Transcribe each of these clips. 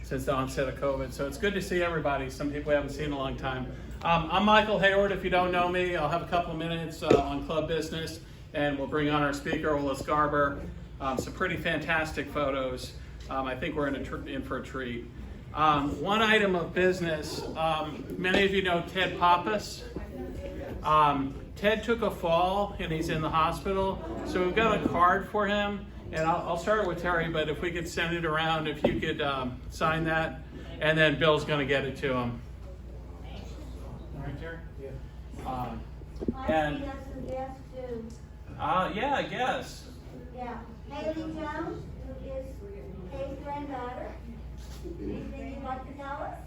since the onset of COVID. So it's good to see everybody. Some people we haven't seen in a long time. I'm Michael Hayward. If you don't know me, I'll have a couple of minutes on club business, and we'll bring on our speaker, Olis Garber. Some pretty fantastic photos. I think we're in for a treat. One item of business, many of you know Ted Pappas. Ted took a fall and he's in the hospital, so we've got a card for him, and I'll start with Terry, but if we could send it around, if you could sign that, and then Bill's going to get it to him. All right, Terry? Yeah. And has some guests too. yeah, I guess. Yeah, Haley Jones, who is Kay's granddaughter. Anything you'd like to tell us?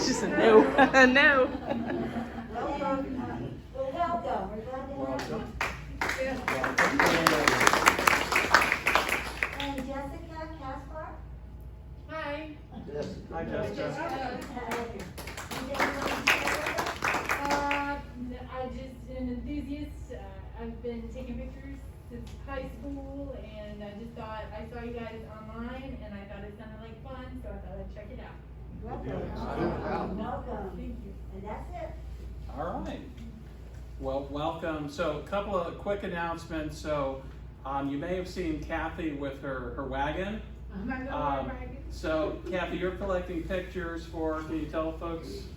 She said no. No. Welcome. Well, welcome. We're glad to have you. And Jessica Caspar. Hi. Hi, Jessica. I just am an enthusiast. I've been taking pictures since high school, and I just thought I saw you guys online, and I thought it sounded like fun, so I thought I'd check it out. Welcome. Welcome. Thank you. And that's it. All right. Well, welcome. So a couple of quick announcements. So you may have seen Kathy with her wagon. So Kathy, you're collecting pictures for, can you tell folks?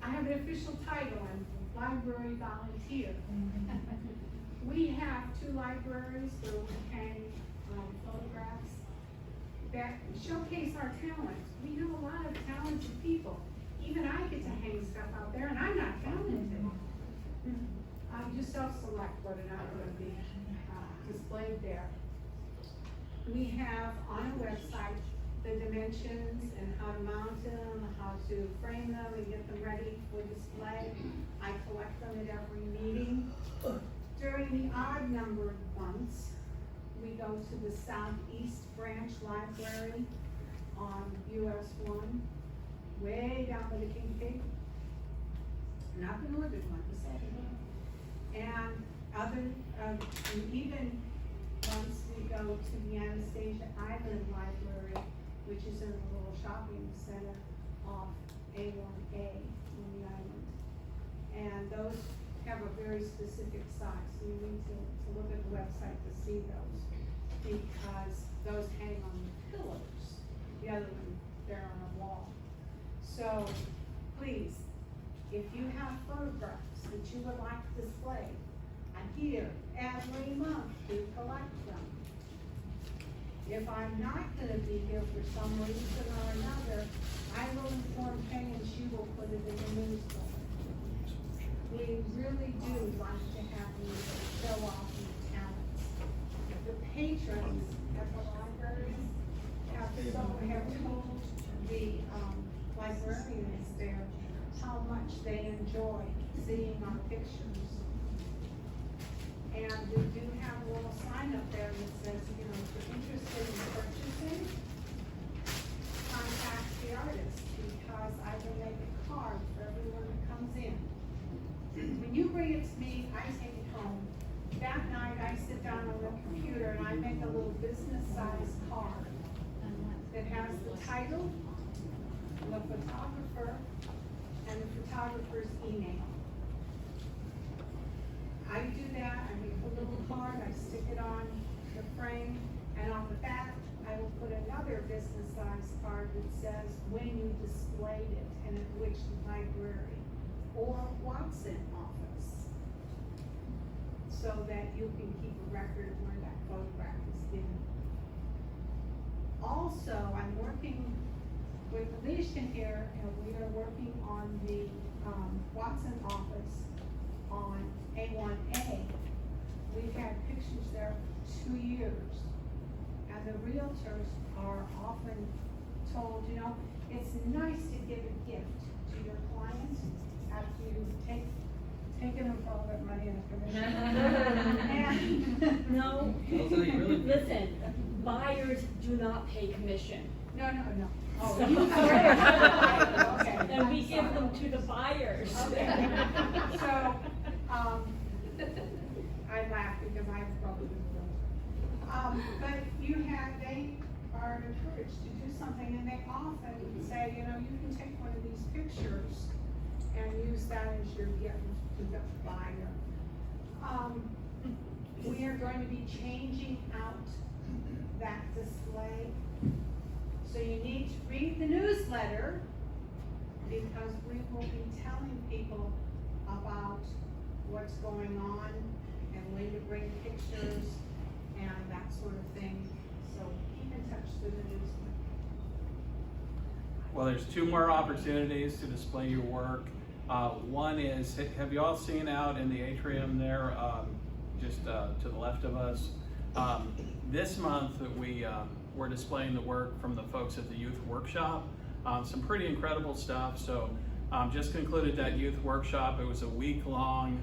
I have an official title, I'm library volunteer. We have 2 libraries where we hang photographs that showcase our talent. We have a lot of talented people. Even I get to hang stuff out there, and I'm not talented. You self-select whether or not going to be displayed there. We have on a website the dimensions and how to mount them, how to frame them and get them ready for display. I collect them at every meeting. During the odd numbered months, we go to the Southeast Branch Library on US 1, way down by the King Pig. Not the northern one, the southern one. And even once we go to the Anastasia Island Library, which is in a little shopping center off A1A on the island. And those have a very specific size, so you need to look at the website to see those, because those hang on the pillars. The other one, they're on a wall. So please, if you have photographs that you would like to display, I'm here every month to collect them. If I'm not going to be here for some reason or another, I will inform Kay and she will put it in the newsletter. We really do like to have you show off your talents. The patrons at the libraries have told the librarians there how much they enjoy seeing our pictures. And we do have a little sign up there that says, you know, if you're interested in purchasing, contact the artist, because I will make a card for everyone that comes in. When you bring it to me, I take it home. That night, I sit down on the computer and I make a little business-sized card that has the title, the photographer, and the photographer's email. I do that, I make a little card, I stick it on the frame, and on the back, I will put another business-sized card that says when you displayed it and at which library or Watson office, so that you can keep a record of where that photograph is given. Also, I'm working with Alicia here, and we are working on the Watson office on A1A. We've had pictures there for 2 years, and the realtors are often told, you know, it's nice to give a gift to your client after you've taken them for all that money in a commission. No, listen, buyers do not pay commission. No. Oh, So- you okay. And we give them to the buyers. Okay. So, I laugh because I have trouble with those. But are encouraged to do something, and they often say, you know, you can take one of these pictures and use that as your gift to the buyer. We are going to be changing out that display. So you need to read the newsletter, because we will be telling people about what's going on and when to bring pictures and that sort of thing. So keep in touch through the newsletter. Well, there's 2 more opportunities to display your work. One is, have you all seen out in the atrium there, just to the left of us? This month we're displaying the work from the folks at the youth workshop. Some pretty incredible stuff. So just concluded that youth workshop. It was a week long.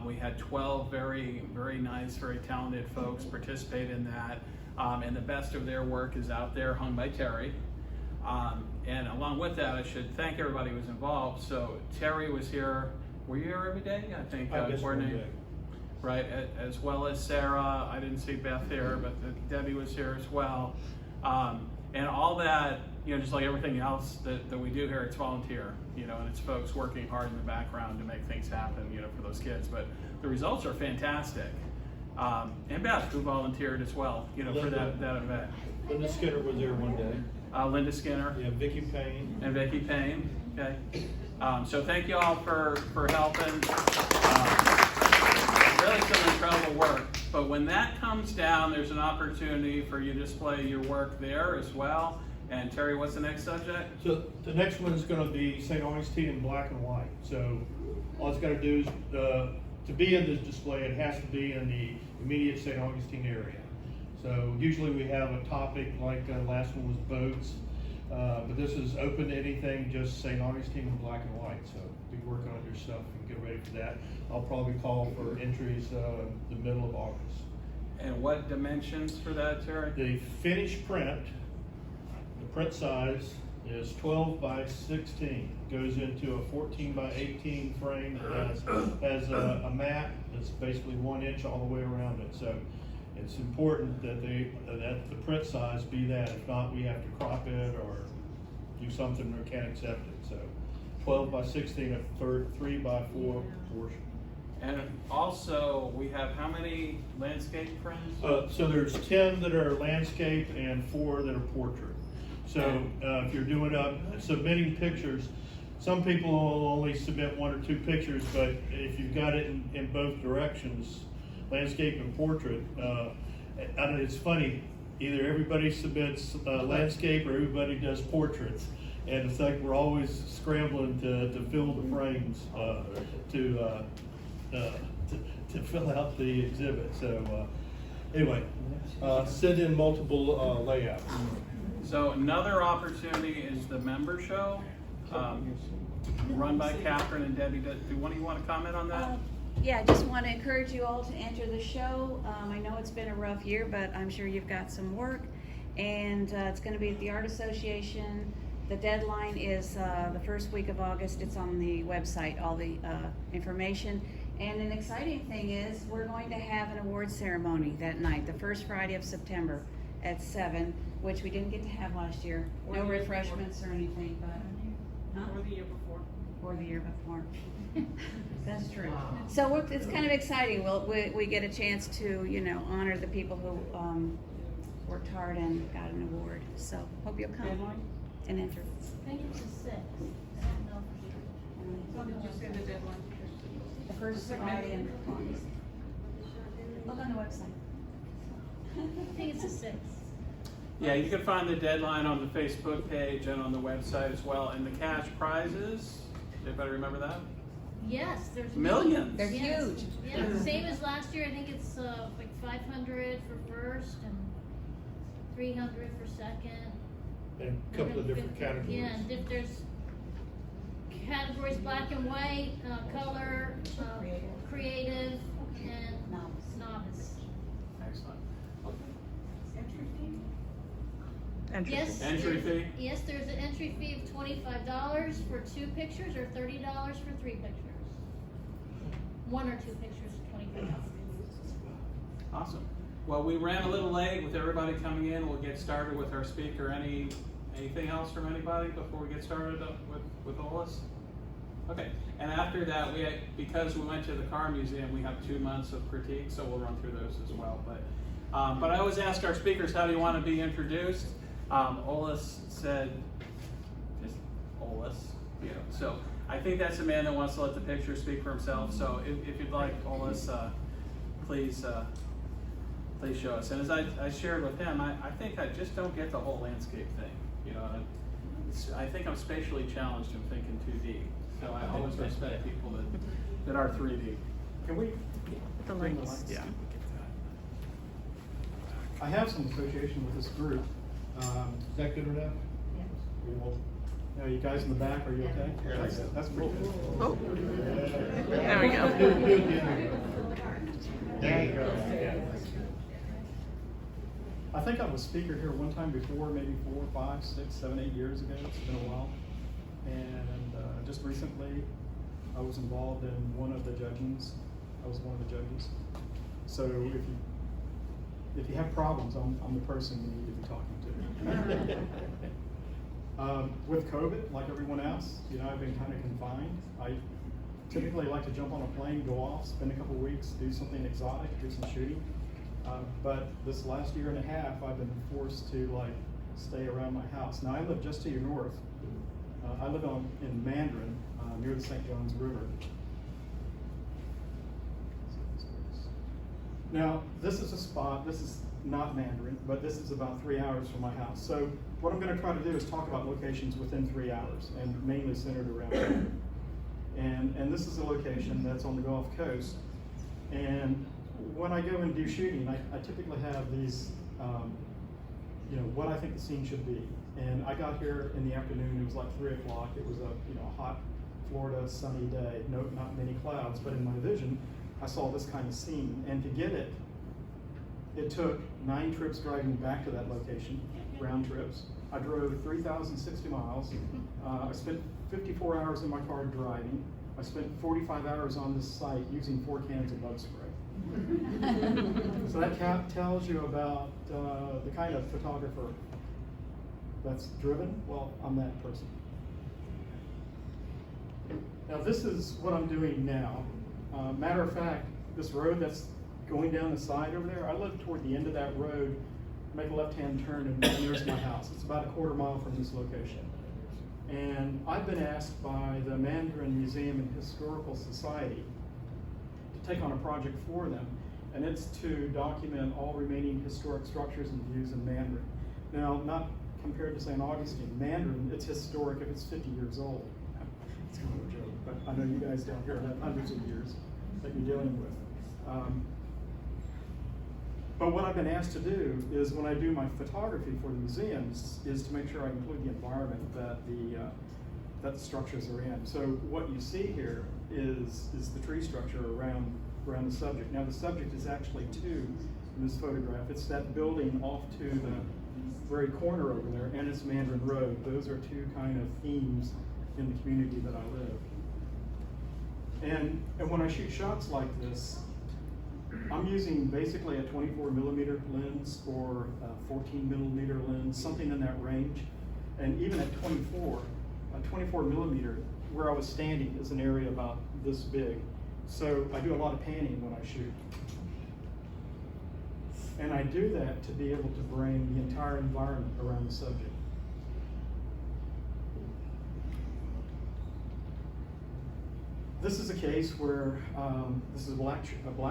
We had 12 very, very nice, very talented folks participate in that. And the best of their work is out there, hung by Terry. And along with that, I should thank everybody who was involved. So Terry was here. Were you here every day? I think coordinating. Right, as well as Sarah. I didn't see Beth here, but Debbie was here as well. And all that, you know, just like everything else that we do here, it's volunteer, you know, and it's folks working hard in the background to make things happen, you know, for those kids. But the results are fantastic. And Beth, who volunteered as well, you know, for that event. Linda Skinner was there one day. Linda Skinner. Yeah, Vicki Payne. And Vicki Payne, okay. So thank you all for helping. Really some incredible work. But when that comes down, there's an opportunity for you to display your work there as well. And Terry, what's the next subject? So the next one is going to be St. Augustine in black and white. So all it's got to do is, to be in this display, it has to be in the immediate St. Augustine area. So usually we have a topic, like the last one was boats. But this is open to anything, just St. Augustine in black and white. So be working on your stuff and get ready for that. I'll probably call for entries the middle of August. And what dimensions for that, Terry? The finished print, the print size is 12 by 16. Goes into a 14 by 18 frame that has a mat that's basically 1 inch all the way around it. So it's important that the print size be that. If not, we have to crop it or do something or can't accept it. So 12 by 16, a 3 by 4 portion. And also, we have how many landscape prints? So there's 10 that are landscape and 4 that are portrait. So if you're doing submitting pictures, some people will only submit 1 or 2 pictures, but if you've got it in both directions, landscape and portrait, it's funny, either everybody submits landscape or everybody does portraits. And it's like we're always scrambling to fill the frames to fill out the exhibit. So anyway, send in multiple layouts. So another opportunity is the member show, run by Catherine and Debbie. Do one of you want to comment on that? Yeah, I just want to encourage you all to enter the show. I know it's been a rough year, but I'm sure you've got some work. And it's going to be at the Art Association. The deadline is the first week of August. It's on the website, all the information. And an exciting thing is we're going to have an award ceremony that night, the first Friday of September at 7, which we didn't get to have last year. No refreshments or anything, but... Huh? Or the year before. Or the year before. That's true. So it's kind of exciting. We get a chance to, you know, honor the people who worked hard and got an award. So hope you'll come and enter. I think it's a 6. I don't know for sure. When did you say the deadline? The first Friday in August. Look on the website. I think it's a 6. Yeah, you can find the deadline on the Facebook page and on the website as well. And the cash prizes, everybody remember that? Yes, there's Millions. They're Yes. huge. Yeah, same as last year. I think it's like 500 for first and 300 for second. And a couple of different categories. Yeah, and if there's categories black and white, color, creative, and novice. Excellent. Yes. Entry fee? Yes, there's an entry fee of $25 for 2 pictures or $30 for 3 pictures. 1 or 2 pictures, $25. Awesome. Well, we ran a little late with everybody coming in. We'll get started with our speaker. Anything else from anybody before we get started with Olis? Okay, and after that, because we went to the car museum, we have 2 months of critique, so we'll run through those as well. But I always ask our speakers, how do you want to be introduced? Olis said, just Olis, so I think that's a man that wants to let the picture speak for himself. So if you'd like, Olis, please show us. And as I shared with him, I think I just don't get the whole landscape thing. I think I'm spatially challenged in thinking 2D. So I always respect people that are 3D. Can we bring the lights? Yeah. I have some association with this group. Is that good enough? We will. You guys in the back, are you okay? That's pretty good. Oh. There we go. There you go. I think I was speaker here one time before, maybe 4, 5, 6, 7, 8 years ago. It's been a while. And just recently, I was involved in one of the judgings. I was one of the judges. So if you have problems, I'm the person you need to be talking to. With COVID, like everyone else, I've been kind of confined. I typically like to jump on a plane, go off, spend a couple weeks, do something exotic, do some shooting. But this last year and a half, I've been forced to stay around my house. Now I live just to your north. I live in Mandarin, near the St. Johns River. Now this is a spot. This is not Mandarin, but this is about 3 hours from my house. So what I'm going to try to do is talk about locations within 3 hours, and mainly centered around here. And this is a location that's on the Gulf Coast. And when I go and do shooting, I typically have these, what I think the scene should be. And I got here in the afternoon. It was like 3 o'clock. It was a hot Florida sunny day. Not many clouds, but in my vision, I saw this kind of scene. And to get it, it took 9 trips driving back to that location, round trips. I drove 3,060 miles. I spent 54 hours in my car driving. I spent 45 hours on this site using 4 cans of bug spray. So that tells you about the kind of photographer that's driven. Well, I'm that person. Now this is what I'm doing now. Matter of fact, this road that's going down the side over there, I live toward the end of that road, make a left-hand turn, and there's my house. It's about a quarter mile from this location. And I've been asked by the Mandarin Museum and Historical Society to take on a project for them, and it's to document all remaining historic structures and views in Mandarin. Now, not compared to St. Augustine, Mandarin, it's historic if it's 50 years old. It's kind of a joke, but I know you guys down here have hundreds of years that you're dealing with. But what I've been asked to do is, when I do my photography for the museums, is to make sure I include the environment that the structures are in. So what you see here is the tree structure around the subject. Now the subject is actually 2 in this photograph. It's that building off to the very corner over there, and it's Mandarin Road. Those are 2 kind of themes in the community that I live. And when I shoot shots like this, I'm using basically a 24mm lens or a 14mm lens, something in that range. And even at 24mm, where I was standing is an area about this big. So I do a lot of panning when I shoot. And I do that to be able to bring the entire environment around the subject. This is a case where this is a black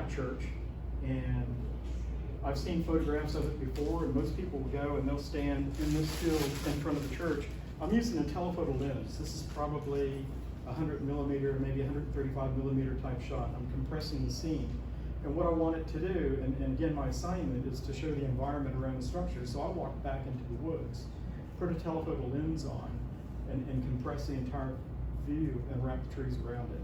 church, and I've seen photographs of it before, and most people will go and they'll stand in this field in front of the church. I'm using a telephoto lens. This is probably 100mm, maybe 135mm type shot. I'm compressing the scene. And what I want it to do, and again my assignment, is to show the environment around the structure. So I walk back into the woods, put a telephoto lens on, and compress the entire view and wrap the trees around it.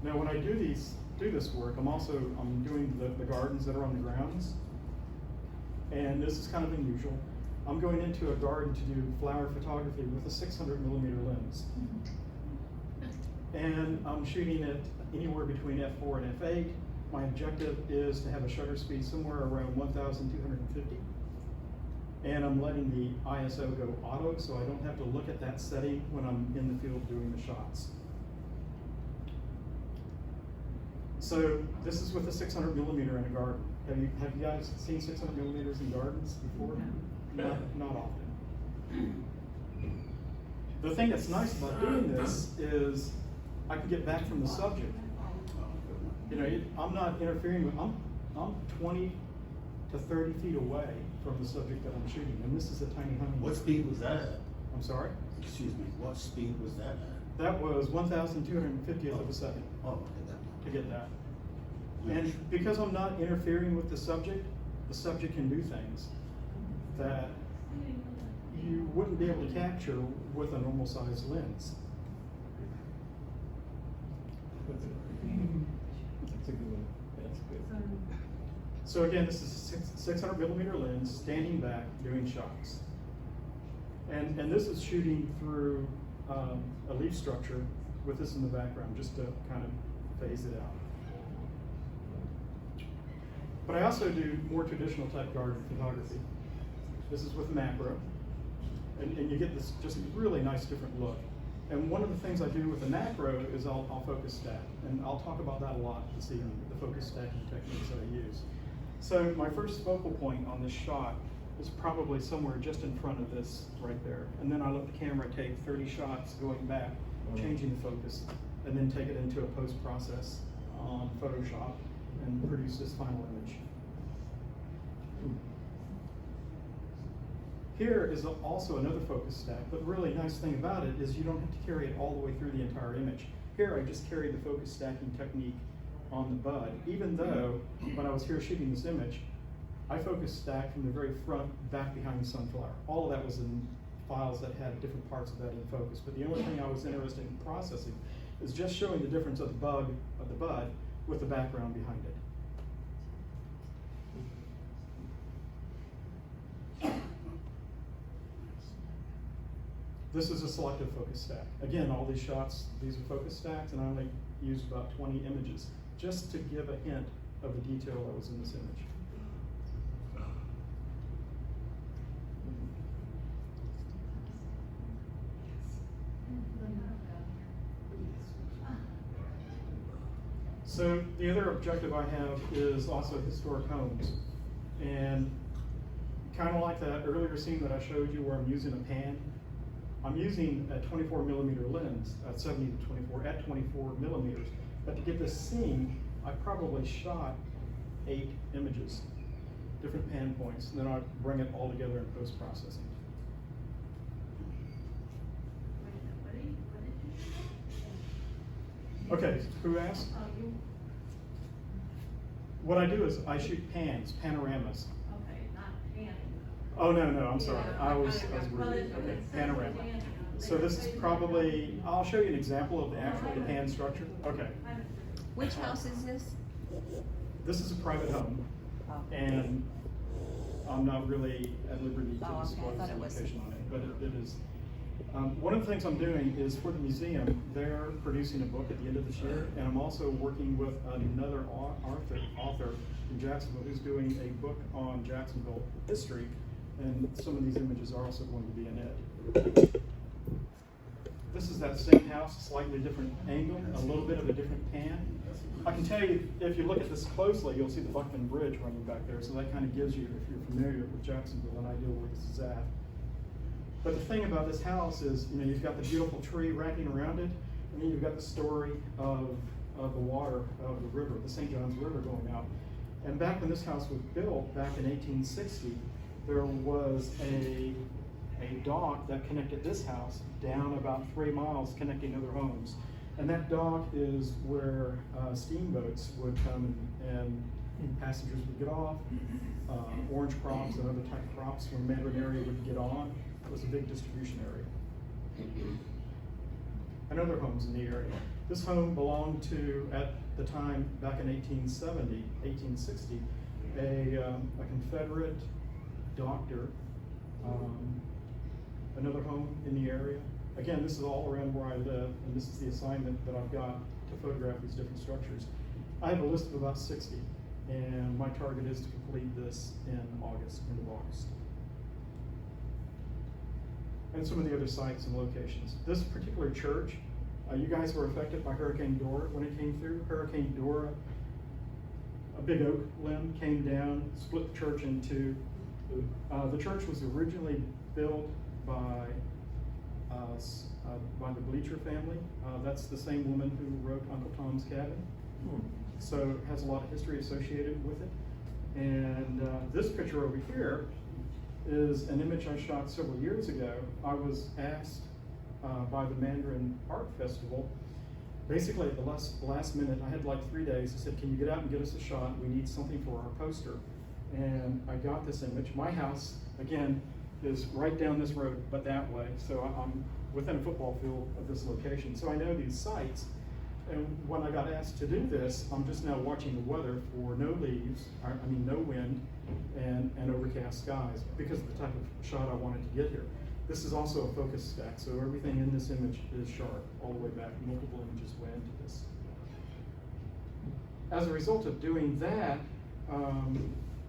Now when I do this work, I'm doing the gardens that are on the grounds. And this is kind of unusual. I'm going into a garden to do flower photography with a 600mm lens. And I'm shooting it anywhere between f4 and f8. My objective is to have a shutter speed somewhere around 1,250. And I'm letting the ISO go auto, so I don't have to look at that setting when I'm in the field doing the shots. So this is with a 600 millimeter in a garden. Have you guys seen 600 millimeters in gardens before? Not often. The thing that's nice about doing this is I can get back from the subject. You know, I'm not interfering with, I'm 20 to 30 feet away from the subject that I'm shooting, and this is a tiny hummingbird. What speed was that at? I'm sorry? Excuse me, what speed was that at? That was 1,250th of a second Oh, okay, that. to get that. And because I'm not interfering with the subject can do things that you wouldn't be able to capture with a normal size lens. That's a good one. That's good. So again, this is a 600 millimeter lens, standing back, doing shots. And this is shooting through a leaf structure with this in the background, just to kind of phase it out. But I also do more traditional type garden photography. This is with macro, and you get this just really nice different look. And one of the things I do with the macro is I'll focus stack, and I'll talk about that a lot this evening, the focus stacking techniques that I use. So my first focal point on this shot is probably somewhere just in front of this right there. And then I let the camera take 30 shots going back, changing the focus, and then take it into a post-process on Photoshop and produce this final image. Here is also another focus stack, but the really nice thing about it is you don't have to carry it all the way through the entire image. Here I just carry the focus stacking technique on the bud, even though when I was here shooting this image, I focus stacked from the very front back behind the sunflower. All of that was in files that had different parts of that in focus, but the only thing I was interested in processing is just showing the difference of the bud with the background behind it. This is a selective focus stack. Again, all these shots, these are focus stacks, and I only used about 20 images just to give a hint of the detail that was in this image. So the other objective I have is also historic homes. And kind of like that earlier scene that I showed you where I'm using a pan, I'm using a 24 millimeter lens, 70 to 24 at 24 millimeters. But to get this scene, I probably shot 8 images, different pan points, and then I bring it all together in post-processing. Okay, who asked? What I do is I shoot panoramas. Okay, not panning. Oh, no, I'm sorry. I was reading. Okay, panorama. So this is probably, I'll show you an example of the actual pan structure. Okay. Which house is this? This is a private home, and I'm not really at liberty to disclose the location on it, but it is. One of the things I'm doing is for the museum, they're producing a book at the end of this year, and I'm also working with another author in Jacksonville who's doing a book on Jacksonville history, and some of these images are also going to be in it. This is that same house, slightly different angle, a little bit of a different pan. I can tell you, if you look at this closely, you'll see the Buckman Bridge running back there, so that kind of gives you, if you're familiar with Jacksonville, an idea where this is at. But the thing about this house is, you know, you've got the beautiful tree wrapping around it, and then you've got the story of the water, of the river, the St. John's River going out. And back when this house was built, back in 1860, there was a dock that connected this house down about 3 miles, connecting other homes. And that dock is where steamboats would come and passengers would get off, orange crops and other type of crops from the Mandarin area would get on. It was a big distribution area. And other homes in the area. This home belonged to, at the time, back in 1860, a Confederate doctor, another home in the area. Again, this is all around where I live, and this is the assignment that I've got to photograph these different structures. I have a list of about 60, and my target is to complete this in August, end of August. And some of the other sites and locations. This particular church, you guys were affected by Hurricane Dora when it came through. Hurricane Dora, a big oak limb came down, split the church in two. The church was originally built by the Bleacher family. That's the same woman who wrote Uncle Tom's Cabin. So it has a lot of history associated with it. And this picture over here is an image I shot several years ago. I was asked by the Mandarin Art Festival, basically at the last minute, I had like 3 days, I said, can you get out and get us a shot? We need something for our poster. And I got this image. My house, again, is right down this road, but that way. So I'm within a football field of this location. So I know these sites. And when I got asked to do this, I'm just now watching the weather for no leaves, no wind, and overcast skies because of the type of shot I wanted to get here. This is also a focus stack, so everything in this image is sharp all the way back. Multiple images went into this. As a result of doing that,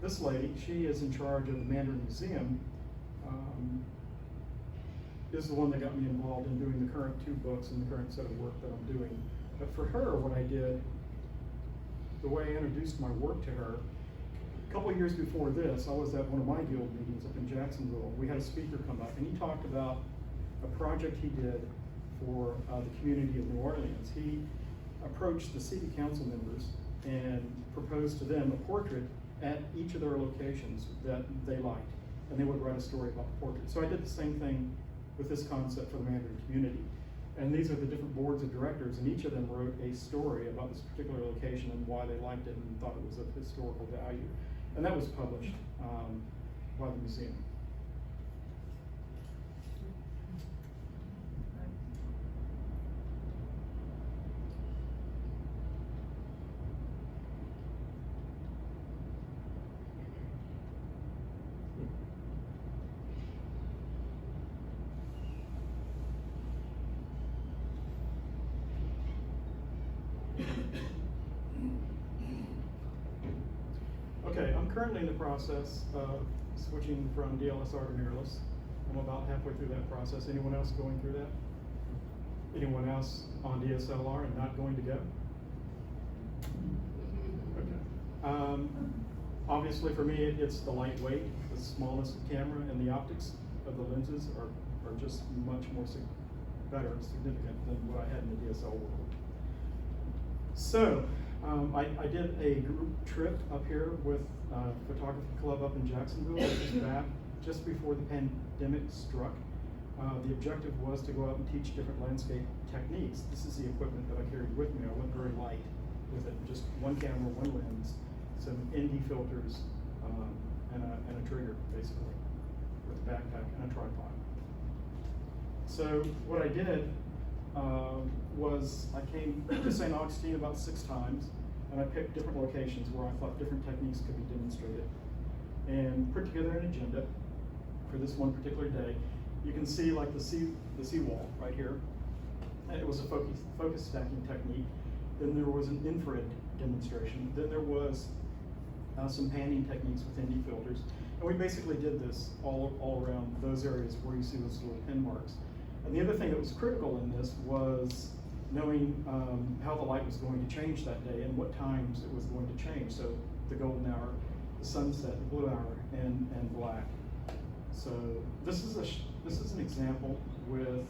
this lady, she is in charge of the Mandarin Museum, is the one that got me involved in doing the current 2 books and the current set of work that I'm doing. But for her, what I did, the way I introduced my work to her, a couple of years before this, I was at one of my guild meetings up in Jacksonville. We had a speaker come up, and he talked about a project he did for the community of New Orleans. He approached the city council members and proposed to them a portrait at each of their locations that they liked, and they would write a story about the portrait. So I did the same thing with this concept for the Mandarin community. And these are the different boards of directors, and each of them wrote a story about this particular location and why they liked it and thought it was of historical value. And that was published by the museum. Okay, I'm currently in the process of switching from DLSR to mirrorless. I'm about halfway through that process. Anyone else going through that? Anyone else on DSLR and not going to go? Okay. Obviously for me, it's the lightweight, the smallest camera, and the optics of the lenses are just much more better and significant than what I had in the DSL world. So, I did a group trip up here with Photography Club up in Jacksonville. This is back just before the pandemic struck. The objective was to go out and teach different landscape techniques. This is the equipment that I carried with me. I went very light with it, just one camera, one lens, some ND filters, and a trigger, basically, with a backpack and a tripod. So what I did was I came to St. Augustine about 6 times, and I picked different locations where I thought different techniques could be demonstrated, and put together an agenda for this one particular day. You can see like the seawall right here. And it was a focus stacking technique. Then there was an infrared demonstration. Then there was some panning techniques with ND filters. And we basically did this all around those areas where you see those little pin marks. And the other thing that was critical in this was knowing how the light was going to change that day and what times it was going to change. So the golden hour, the sunset, the blue hour, and black. So this is an example with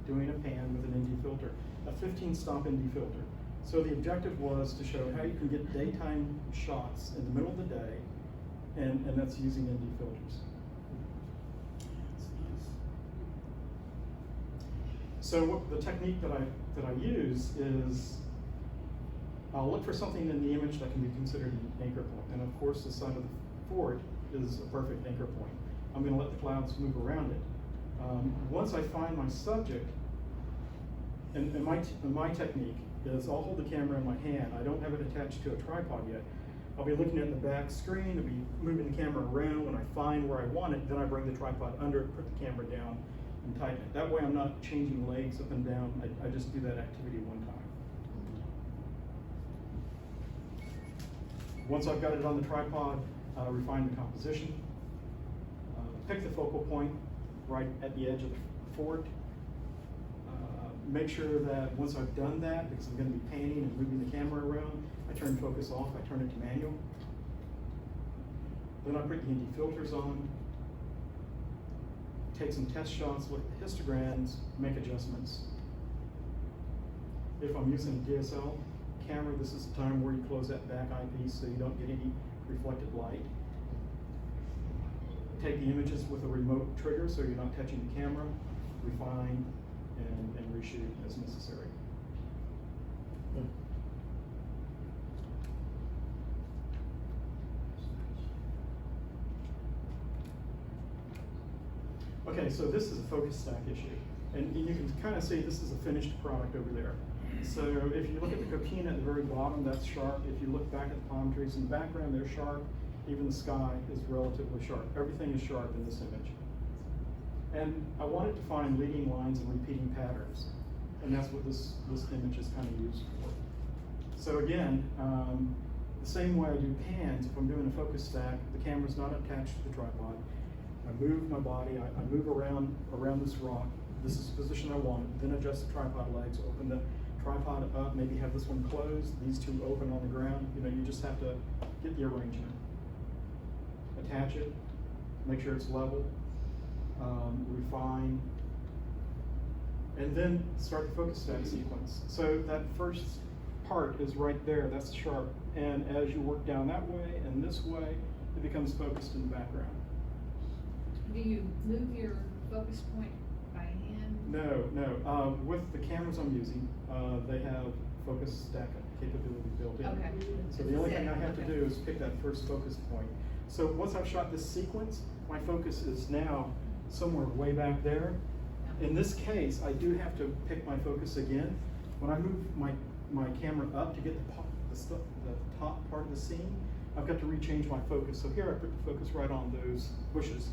doing a pan with an ND filter, a 15-stop ND filter. So the objective was to show how you can get daytime shots in the middle of the day, and that's using ND filters. So the technique that I use is I'll look for something in the image that can be considered an anchor point. And of course, the side of the fort is a perfect anchor point. I'm going to let the clouds move around it. Once I find my subject, and my technique is I'll hold the camera in my hand. I don't have it attached to a tripod yet. I'll be looking at the back screen, I'll be moving the camera around. When I find where I want it, then I bring the tripod under it, put the camera down, and tighten it. That way I'm not changing legs up and down. I just do that activity one time. Once I've got it on the tripod, refine the composition, pick the focal point right at the edge of the fork. Make sure that once I've done that, because I'm going to be panning and moving the camera around, I turn focus off, I turn it to manual. Then I put the ND filters on, take some test shots, look at the histograms, make adjustments. If I'm using a DSL camera, this is the time where you close that back eyepiece so you don't get any reflected light. Take the images with a remote trigger so you're not touching the camera, refine, and reshoot as necessary. Okay, so this is a focus stack issue. And you can kind of see this is a finished product over there. So if you look at the coquina at the very bottom, that's sharp. If you look back at the palm trees in the background, they're sharp. Even the sky is relatively sharp. Everything is sharp in this image. And I wanted to find leading lines and repeating patterns. And that's what this image is kind of used for. So again, the same way I do pans, if I'm doing a focus stack, the camera's not attached to the tripod. I move my body, I move around this rock. This is the position I want, then adjust the tripod legs, open the tripod up, maybe have this one closed, these two open on the ground. You know, you just have to get the arrangement. Attach it, make sure it's level, refine, and then start the focus stack sequence. So that first part is right there, that's sharp. And as you work down that way and this way, it becomes focused in the background. Do you move your focus point by hand? No. With the cameras I'm using, they have focus stack capability built in. Okay. So the only thing I have to do is pick that first focus point. So once I've shot this sequence, my focus is now somewhere way back there. In this case, I do have to pick my focus again. When I move my camera up to get the top part of the scene, I've got to rechange my focus. So here I put the focus right on those bushes.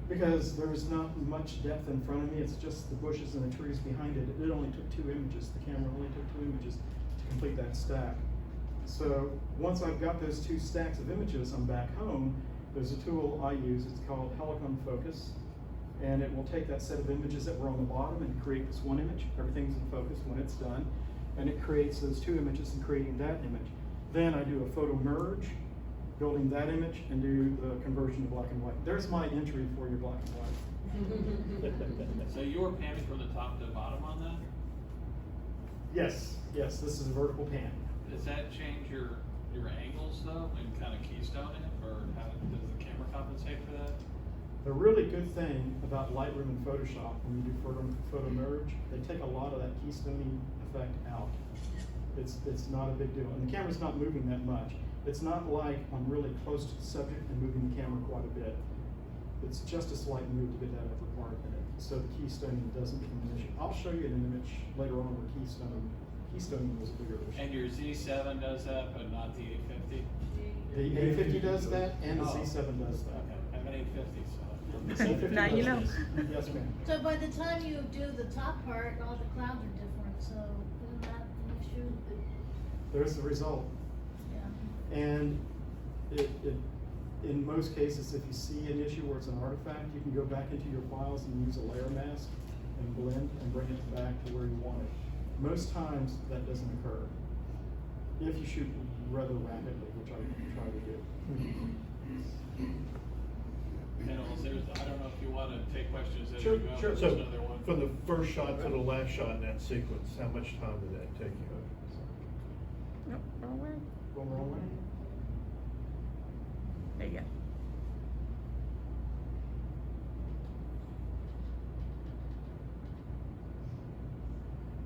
Because there's not much depth in front of me, it's just the bushes and the trees behind it. It only took 2 images, the camera only took 2 images to complete that stack. So once I've got those 2 stacks of images, I'm back home. There's a tool I use, it's called Helicon Focus. And it will take that set of images that were on the bottom and create this one image. Everything's in focus when it's done. And it creates those 2 images and creating that image. Then I do a photo merge, building that image, and do the conversion to black and white. There's my entry for your black and white. So you were panning from the top to the bottom on that? Yes, this is a vertical pan. Does that change your angles though, and kind of keystone it, or how does the camera compensate for that? The really good thing about Lightroom and Photoshop, when you do photo merge, they take a lot of that keystoning effect out. It's not a big deal, and the camera's not moving that much. It's not like I'm really close to the subject and moving the camera quite a bit. It's just a slight move to get that upper part in it, so the keystoning doesn't become an issue. I'll show you an image later on where keystoning was a bigger issue. And your Z7 does that, but not the 850? The 850 does that, and the Z7 does that. Okay, I have an 850, so. Now you know. Yes, ma'am. So by the time you do the top part, all the clouds are different, so isn't that an issue? There's the result. Yeah. And in most cases, if you see an issue where it's an artifact, you can go back into your files and use a layer mask and blend and bring it back to where you want it. Most times that doesn't occur if you shoot rather rapidly, which I try to do. And I don't know if you want to take questions as Sure, you go. sure. There's So another one. from the first shot to the last shot in that sequence, how much time did that take you? Nope, wrong way. Going the wrong way? There you go.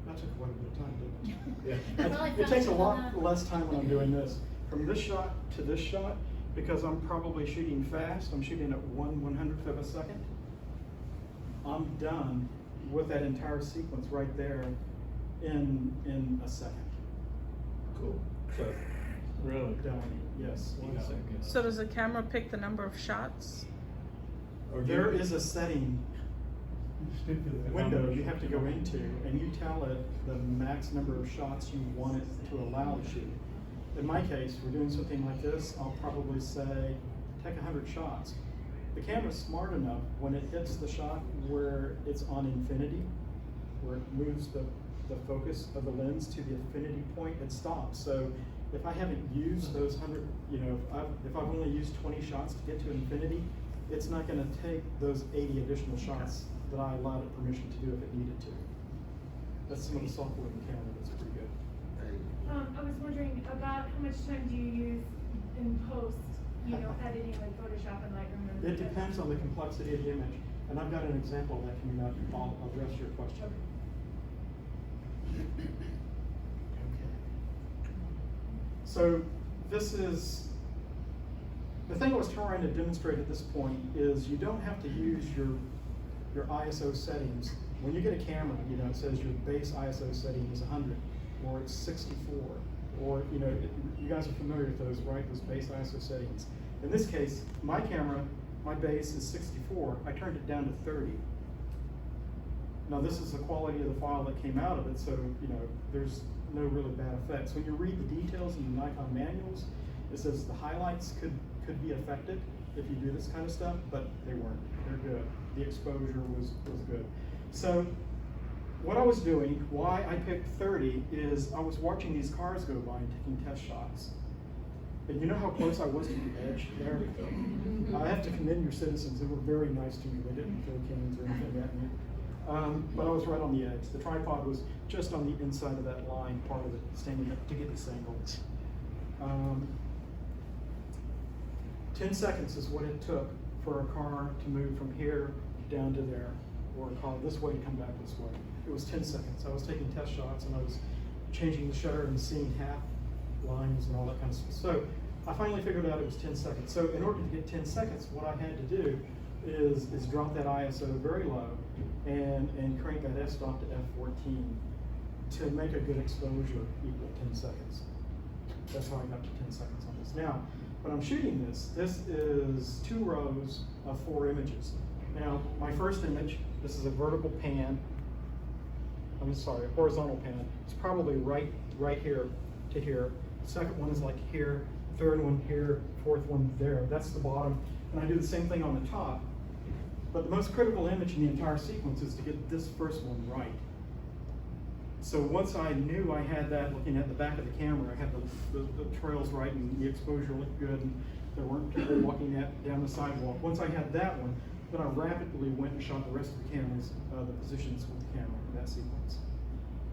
That took quite a bit of time, didn't it? Yeah. Probably It takes a faster lot than that. less time when I'm doing this. From this shot to this shot, because I'm probably shooting fast, I'm shooting at 1/100th of a second. I'm done with that entire sequence right there in a second. Cool. So, really? Done, yes. One second. So does the camera pick the number of shots? Or There you- is a setting window you have to go into, and you tell it the max number of shots you want it to allow to shoot. in my case, we're doing something like this, I'll probably say, take 100 shots. The camera's smart enough when it hits the shot where it's on infinity, where it moves the focus of the lens to the infinity point, it stops. So if I haven't used those 100, you know, if I've only used 20 shots to get to infinity, it's not going to take those 80 additional shots that I allowed it permission to do if it needed to. That's some of the software in the camera that's pretty good. I was wondering about how much time do you use in post, you know, editing like Photoshop and Lightroom? And It depends on the complexity of the image. And I've got an example of that coming up. I'll address your question. Okay. So this is, the thing I was trying to demonstrate at this point is you don't have to use your ISO settings. When you get a camera, you know, it says your base ISO setting is 100, or it's 64, or, you know, you guys are familiar with those, right? Those base ISO settings. In this case, my camera, my base is 64. I turned it down to 30. Now this is the quality of the file that came out of it, so, you know, there's no really bad effects. When you read the details in the Nikon manuals, it says the highlights could be affected if you do this kind of stuff, but they weren't. They're good. The exposure was good. So what I was doing, why I picked 30, is I was watching these cars go by and taking test shots. And you know how close I was to the edge there? I have to commend your citizens. They were very nice to me. They didn't throw cans or anything at me. But I was right on the edge. The tripod was just on the inside of that line, part of it, standing up to get this angle. 10 seconds is what it took for a car to move from here down to there, or a car this way to come back this way. It was 10 seconds. I was taking test shots and I was changing the shutter and seeing half lines and all that kind of stuff. So I finally figured out it was 10 seconds. So in order to get 10 seconds, what I had to do is drop that ISO very low and crank that f-stop to f14 to make a good exposure equal 10 seconds. That's how I got to 10 seconds on this. Now, when I'm shooting this is 2 rows of 4 images. Now, my first image, this is a vertical pan. I'm sorry, a horizontal pan. It's probably right here to here. Second one is like here, third one here, fourth one there. That's the bottom. And I do the same thing on the top. But the most critical image in the entire sequence is to get this first one right. So once I knew I had that, looking at the back of the camera, I had the trails right and the exposure looked good and there weren't people walking down the sidewalk. Once I had that one, then I rapidly went and shot the rest of the cameras, the positions with the camera in that sequence.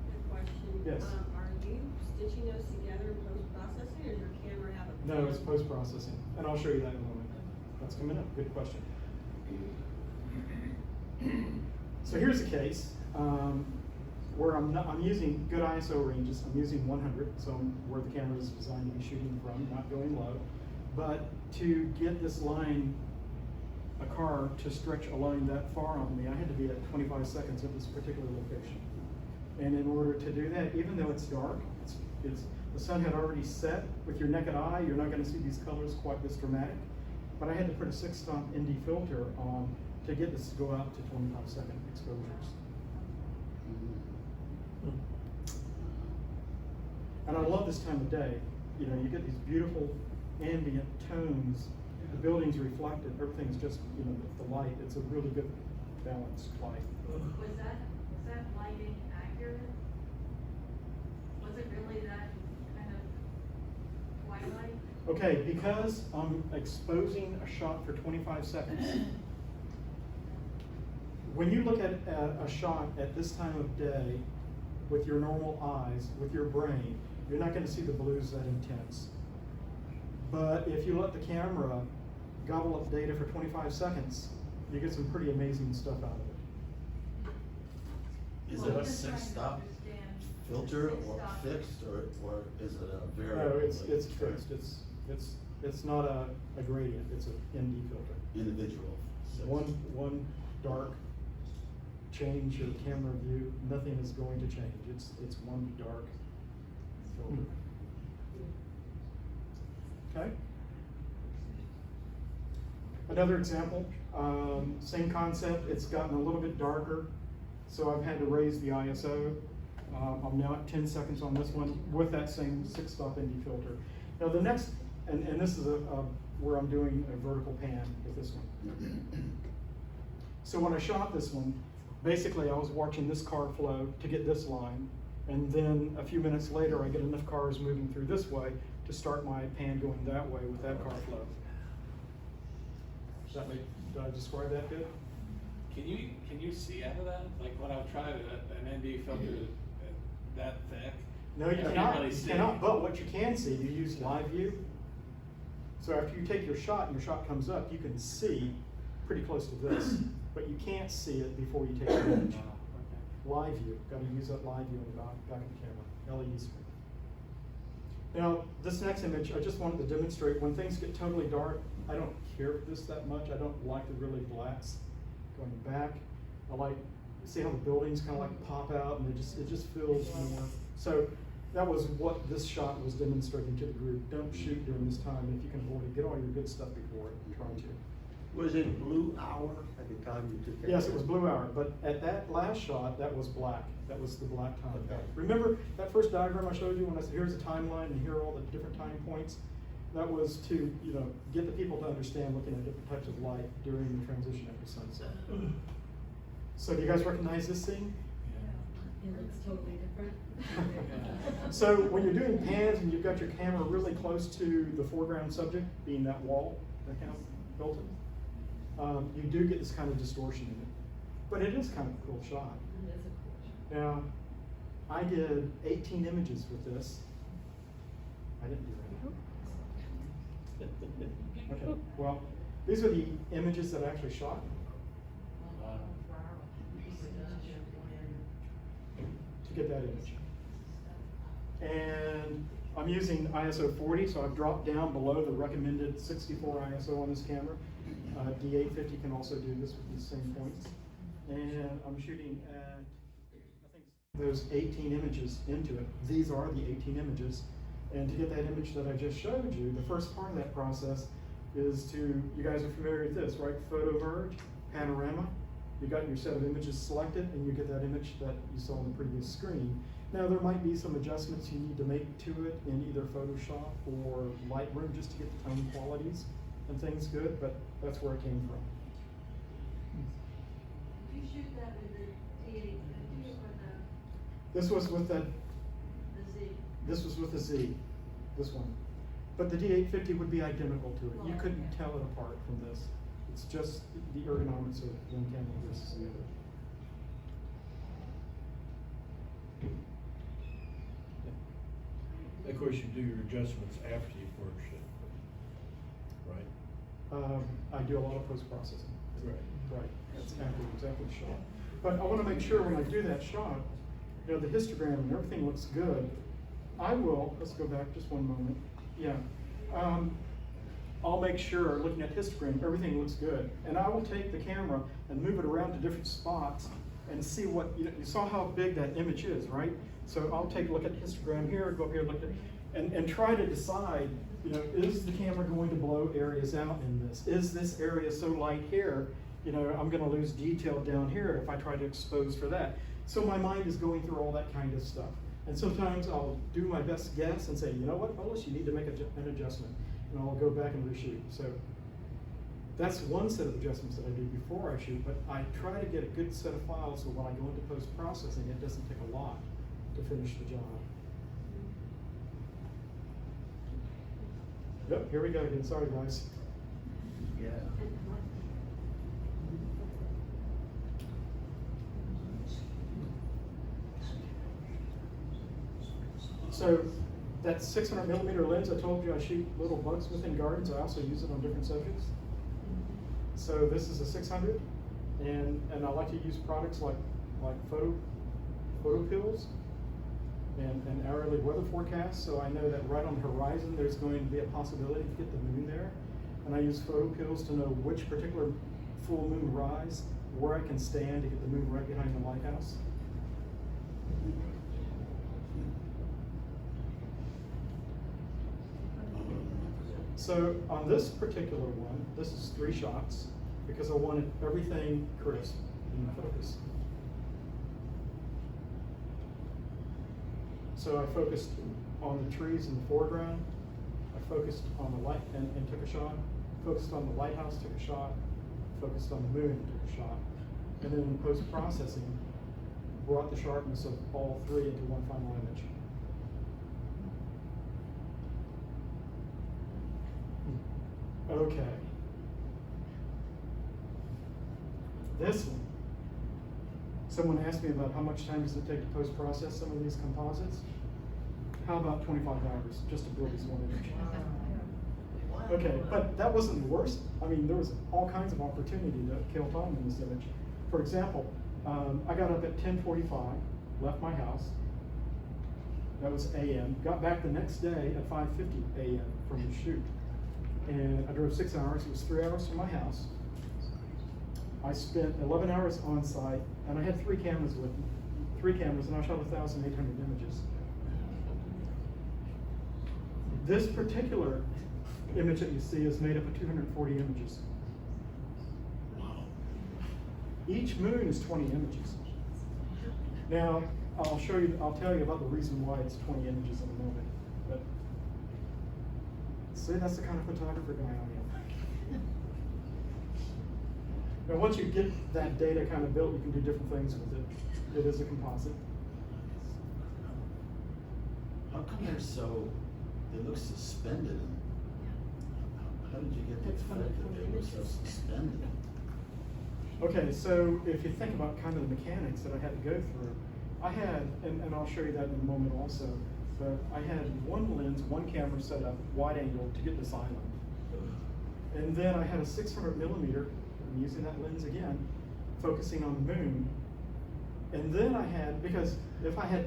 Good question. Yes. Are you stitching those together in post-processing, or does your camera have a? No, it's post-processing, and I'll show you that in a moment. That's coming up. Good question. So here's a case where I'm using good ISO ranges. I'm using 100, so where the camera is designed to be shooting from, not going low. But to get this line, a car to stretch a line that far on me, I had to be at 25 seconds at this particular location. And in order to do that, even though it's dark, the sun had already set. With your naked eye, you're not going to see these colors quite this dramatic. But I had to put a 6-stop ND filter on to get this to go out to 25-second exposures. And I love this time of day. You know, you get these beautiful ambient tones. The building's reflected. Everything's just, you know, the light. It's a really good balanced light. Was that lighting accurate? Was it really that kind of twilight? Okay, because I'm exposing a shot for 25 seconds, when you look at a shot at this time of day with your normal eyes, with your brain, you're not going to see the blues that intense. But if you let the camera gobble up data for 25 seconds, you get some pretty amazing stuff out of it. Is it a 6-stop filter or fixed, or is it a variable? No, it's fixed. It's not a gradient. It's an ND filter. Individual. One dark change your camera view. Nothing is going to change. It's one dark filter. Okay. Another example, same concept. It's gotten a little bit darker, so I've had to raise the ISO. I'm now at 10 seconds on this one with that same 6-stop ND filter. Now the next, and this is where I'm doing a vertical pan with this one. So when I shot this one, basically I was watching this car flow to get this line, and then a few minutes later I get enough cars moving through this way to start my pan going that way with that car flow. Did I describe that good? Can you see out of that? Like when I've tried an ND filter that thick? No, you can't cannot, really you see. cannot, but what you can see, you use live view. So after you take your shot and your shot comes up, you can see pretty close to this, but you can't see it before you take the image. Live view, gotta use that live view on the back of the camera, LED screen. Now, this next image, I just wanted to demonstrate when things get totally dark, I don't care for this that much. I don't like the really blacks going back. I like, see how the buildings kind of like pop out and it just feels more. So that was what this shot was demonstrating to the group. Don't shoot during this time. If you can avoid it, get all your good stuff before it and try to. Was it blue hour at the time you took that? Yes, it was blue hour, but at that last shot, that was black. That was the black time. Okay. Remember that first diagram I showed you when I said, here's a timeline and here are all the different time points? That was to, get the people to understand looking at different types of light during the transition after sunset. So do you guys recognize this scene? It looks totally different. So when you're doing pans and you've got your camera really close to the foreground subject, being that wall that kind of built it, you do get this kind of distortion in it. But it is kind of a cool shot. It is a cool shot. Now, I did 18 images with this. I didn't do that. Okay, well, these are the images that I actually shot. To get that image. And I'm using ISO 40, so I've dropped down below the recommended 64 ISO on this camera. D850 can also do this with these same points. And I'm shooting at, I think, those 18 images into it. These are the 18 images. And to get that image that I just showed you, the first part of that process is to, you guys are familiar with this, right? Photo merge, panorama. You got your set of images selected and you get that image that you saw on the previous screen. Now there might be some adjustments you need to make to it in either Photoshop or Lightroom just to get the tone qualities and things good, but that's where it came from. Did you shoot that with the D850 or This was with the Z? This was with the Z, this one. But the D850 would be identical to it. You couldn't tell it apart from this. It's just the ergonomics of one camera versus the other. Of course, you do your adjustments after you first shoot, right? I do a lot of post-processing. Right. Right, that's after the shot. But I want to make sure when I do that shot, the histogram and everything looks good. I will, let's go back just one moment. Yeah. I'll make sure, looking at histogram, everything looks good. And I will take the camera and move it around to different spots and see what, you saw how big that image is, right? So I'll take a look at histogram here, go up here, look at, and try to decide, is the camera going to blow areas out in this? Is this area so light here, I'm gonna lose detail down here if I try to expose for that. So my mind is going through all that kind of stuff. And sometimes I'll do my best guess and say, you know what, Olis, you need to make an adjustment. And I'll go back and reshoot. So that's one set of adjustments that I do before I shoot, but I try to get a good set of files so when I go into post-processing, it doesn't take a lot to finish the job. Yep, here we go again. Sorry, guys. Yeah. So that 600mm lens I told you I shoot little bugs within gardens, I also use it on different subjects. So this is a 600, and I like to use products like photo pills and hourly weather forecasts, so I know that right on the horizon there's going to be a possibility to get the moon there. And I use photo pills to know which particular full moon rise, where I can stand to get the moon right behind the lighthouse. So on this particular one, this is 3 shots because I wanted everything crisp in focus. So I focused on the trees in the foreground. I focused on the light and took a shot. Focused on the lighthouse, took a shot. Focused on the moon, took a shot. And then in post-processing, brought the sharpness of all three into one final image. Okay. This one. Someone asked me about how much time does it take to post-process some of these composites. How about 25 hours just to build this one image? Okay, but that wasn't the worst. I mean, there was all kinds of opportunity to kill time in this image. For example, I got up at 10:45, left my house. That was a.m. Got back the next day at 5:50 a.m. from the shoot. And I drove 6 hours. It was 3 hours from my house. I spent 11 hours on site, and I had 3 cameras with me. 3 cameras, and I shot 1,800 images. This particular image that you see is made up of 240 images. Each moon is 20 images. Now, I'll tell you about the reason why it's 20 images in a moment. But see, that's the kind of photographer guy I am. Now, once you get that data kind of built, you can do different things with it. It is a composite. How come they look suspended? How did you get the effect that they look so suspended? Okay, so if you think about kind of the mechanics that I had to go through, I had, and I'll show you that in a moment also, but I had one lens, one camera set up, wide angle, to get this island. And then I had a 600 millimeter, I'm using that lens again, focusing on the moon. And then I had, because if I had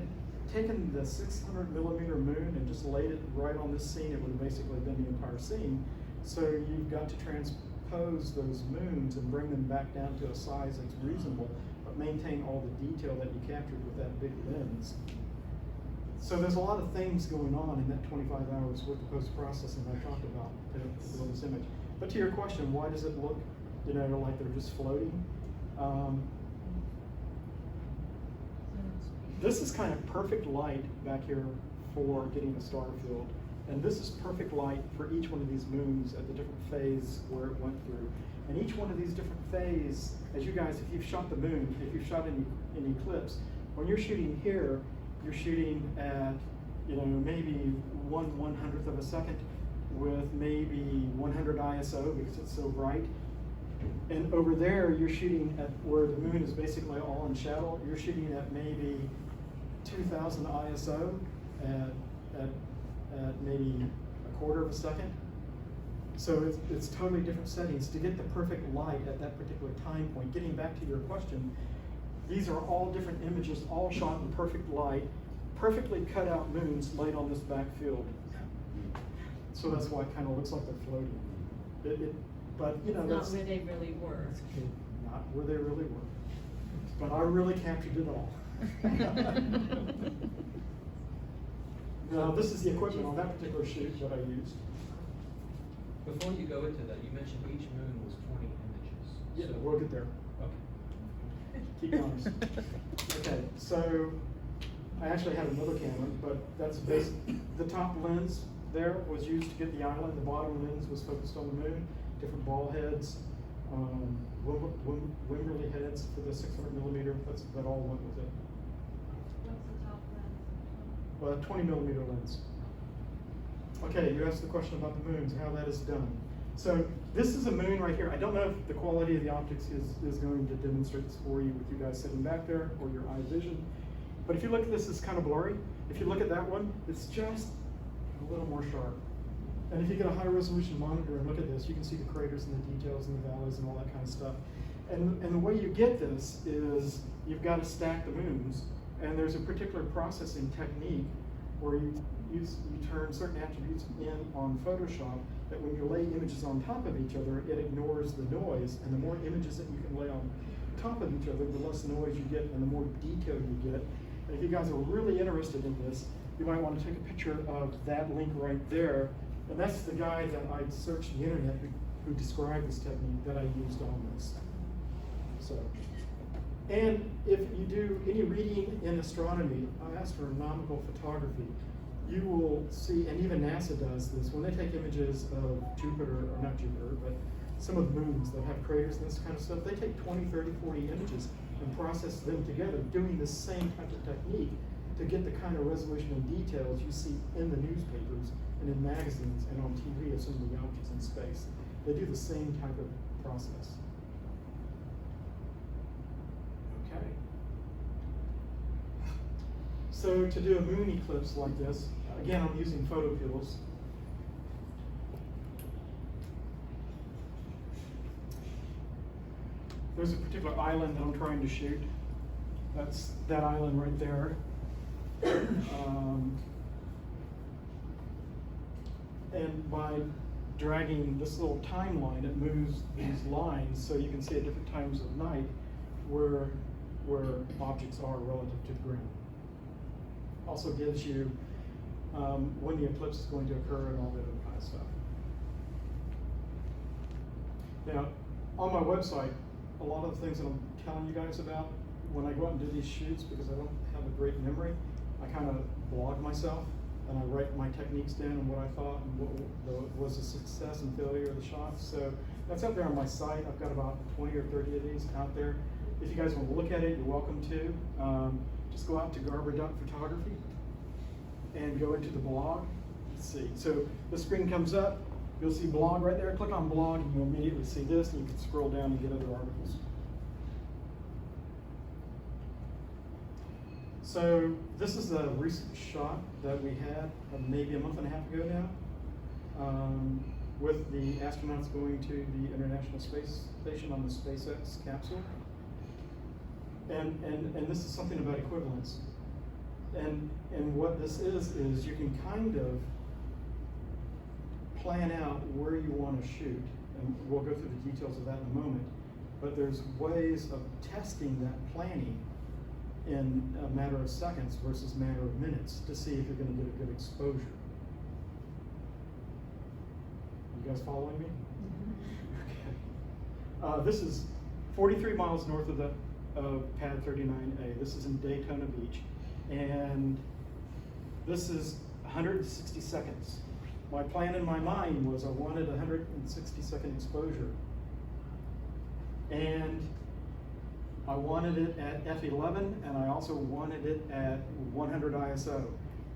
taken the 600 millimeter moon and just laid it right on this scene, it would have basically been the entire scene. So you've got to transpose those moons and bring them back down to a size that's reasonable, but maintain all the detail that you captured with that big lens. So there's a lot of things going on in that 25 hours worth of post-processing I talked about to build this image. But to your question, why does it look, like they're just floating? This is kind of perfect light back here for getting a star field. And this is perfect light for each one of these moons at the different phase where it went through. And each one of these different phase, as you guys, if you've shot the moon, if you've shot an eclipse, when you're shooting here, you're shooting at, maybe 1/100th of a second with maybe 100 ISO because it's so bright. And over there, you're shooting at where the moon is basically all in shadow. You're shooting at maybe 2,000 ISO at maybe a quarter of a second. So it's totally different settings to get the perfect light at that particular time point. Getting back to your question, these are all different images, all shot in perfect light, perfectly cut out moons laid on this back field. So that's why it kind of looks like they're floating. But that's not where they really were. Not where they really were. But I really captured it all. Now, this is the equipment on that particular shoot that I used. Before you go into that, you mentioned each moon was 20 images. Yeah, So- we'll get there. Okay. Keep going. Okay, so I actually had another camera, but that's basic. The top lens there was used to get the island. The bottom lens was focused on the moon. Different ball heads, Wimberley heads for the 600 millimeter. That all went with it. What's the top lens? Well, a 20 millimeter lens. Okay, you asked the question about the moons and how that is done. So this is a moon right here. I don't know if the quality of the optics is going to demonstrate this for you with you guys sitting back there or your eye vision. But if you look at this, it's kind of blurry. If you look at that one, it's just a little more sharp. And if you get a high resolution monitor and look at this, you can see the craters and the details and the valleys and all that kind of stuff. And the way you get this is you've got to stack the moons, and there's a particular processing technique where you turn certain attributes in on Photoshop that when you lay images on top of each other, it ignores the noise, and the more images that you can lay on top of each other, the less noise you get and the more detail you get. And if you guys are really interested in this, you might want to take a picture of that link right there. And that's the guy that I searched the internet who described this technique that I used on this. So, And if you do any reading in astronomy, astronomical photography, you will see, and even NASA does this, when they take images of Jupiter, or not Jupiter, but some of the moons that have craters and this kind of stuff, they take 20, 30, 40 images and process them together, doing the same type of technique to get the kind of resolution and details you see in the newspapers and in magazines and on TV of some of the objects in space. They do the same type of process. Okay. So to do a moon eclipse like this, again, I'm using photo pills. There's a particular island that I'm trying to shoot. That's that island right there. And by dragging this little timeline, it moves these lines so you can see at different times of night where objects are relative to the ground. Also gives you when the eclipse is going to occur and all that other kind of stuff. Now, on my website, a lot of the things that I'm telling you guys about, when I go out and do these shoots, because I don't have a great memory, I kind of blog myself and I write my techniques down and what I thought and what was the success and failure of the shots. So that's up there on my site. I've got about 20 or 30 of these out there. If you guys want to look at it, you're welcome to. Just go out to garber.photography and go into the blog. Let's see. So the screen comes up. You'll see blog right there. Click on blog and you'll immediately see this, and you can scroll down and get other articles. So this is a recent shot that we had maybe a month and a half ago now, with the astronauts going to the International Space Station on the SpaceX capsule. And this is something about equivalence. And what this is you can kind of plan out where you want to shoot, and we'll go through the details of that in a moment, but there's ways of testing that planning in a matter of seconds versus a matter of minutes to see if you're going to get a good exposure. You guys following me? Mm-hmm. Okay. This is 43 miles north of Pad 39A. This is in Daytona Beach, and this is 160 seconds. My plan in my mind was I wanted 160-second exposure, and I wanted it at f11, and I also wanted it at 100 ISO,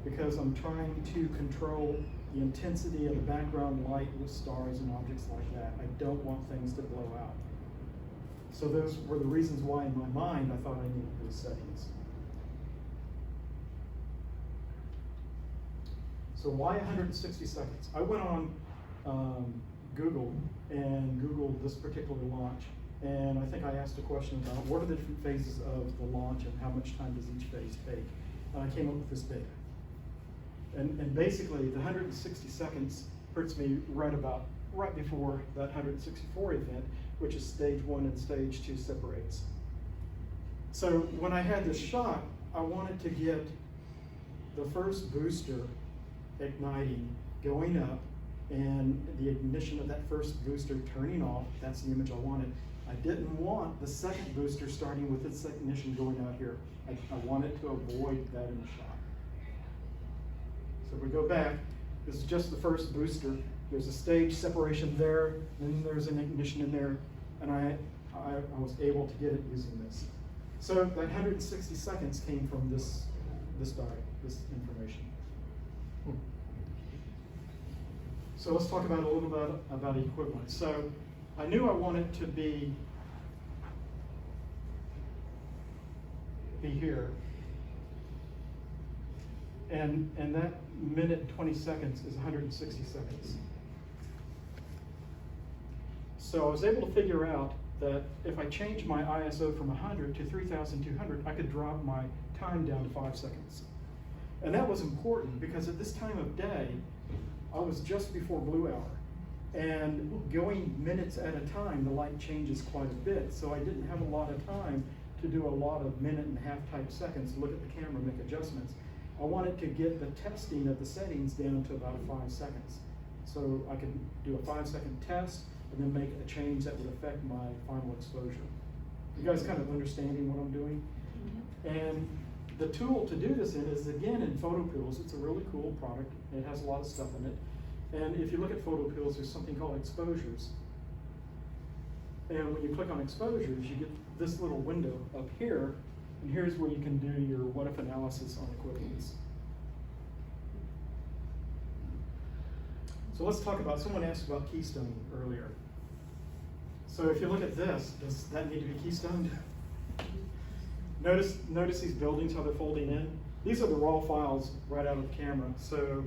because I'm trying to control the intensity of the background light with stars and objects like that. I don't want things to blow out. So those were the reasons why in my mind I thought I needed those settings. So why 160 seconds? I went on Google and Googled this particular launch, and I think I asked a question about what are the different phases of the launch and how much time does each phase take? And I came up with this data. And basically the 160 seconds puts me right before that 164 event, which is stage 1 and stage 2 separates. So when I had this shot, I wanted to get the first booster igniting, going up, and the ignition of that first booster turning off. That's the image I wanted. I didn't want the second booster starting with its ignition going out here. I wanted to avoid that in the shot. So if we go back, this is just the first booster. There's a stage separation there, then there's an ignition in there, and I was able to get it using this. So that 160 seconds came from this information. So let's talk about a little bit about equivalence. So I knew I wanted to be here, and that minute and 20 seconds is 160 seconds. So I was able to figure out that if I change my ISO from 100 to 3200, I could drop my time down to 5 seconds. And that was important because at this time of day, I was just before blue hour. And going minutes at a time, the light changes quite a bit. So I didn't have a lot of time to do a lot of minute and a half type seconds, look at the camera, make adjustments. I wanted to get the testing of the settings down to about 5 seconds. So I could do a 5-second test and then make a change that would affect my final exposure. You guys kind of understanding what I'm doing? And the tool to do this in is, again, in Photo Pills. It's a really cool product. It has a lot of stuff in it. And if you look at Photo Pills, there's something called exposures. And when you click on exposures, you get this little window up here, and here's where you can do your what-if analysis on equivalence. So let's talk about, someone asked about keystoning earlier. So if you look at this, does that need to be keystoned? Notice these buildings, how they're folding in. These are the raw files right out of the camera. So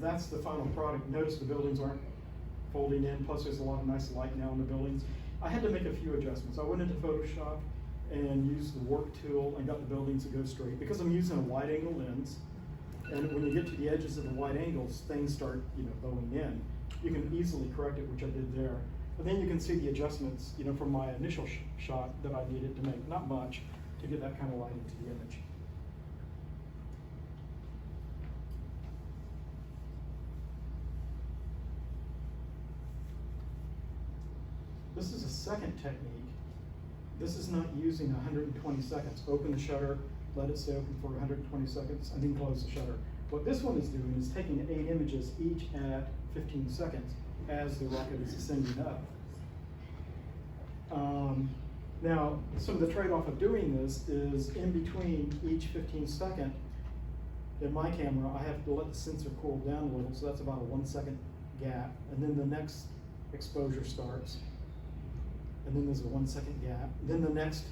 that's the final product. Notice the buildings aren't folding in, plus there's a lot of nice light now in the buildings. I had to make a few adjustments. I went into Photoshop and used the warp tool and got the buildings to go straight. Because I'm using a wide angle lens, and when you get to the edges of the wide angles, things start, bowing in. You can easily correct it, which I did there. But then you can see the adjustments, from my initial shot that I needed to make, not much, to get that kind of light into the image. This is a second technique. This is not using 120 seconds. Open the shutter, let it stay open for 120 seconds, and then close the shutter. What this one is doing is taking 8 images, each at 15 seconds, as the rocket is ascending up. Now, some of the trade-off of doing this is in between each 15-second, in my camera, I have to let the sensor cool down a little, so that's about a 1 second gap, and then the next exposure starts, and then there's a 1 second gap, then the next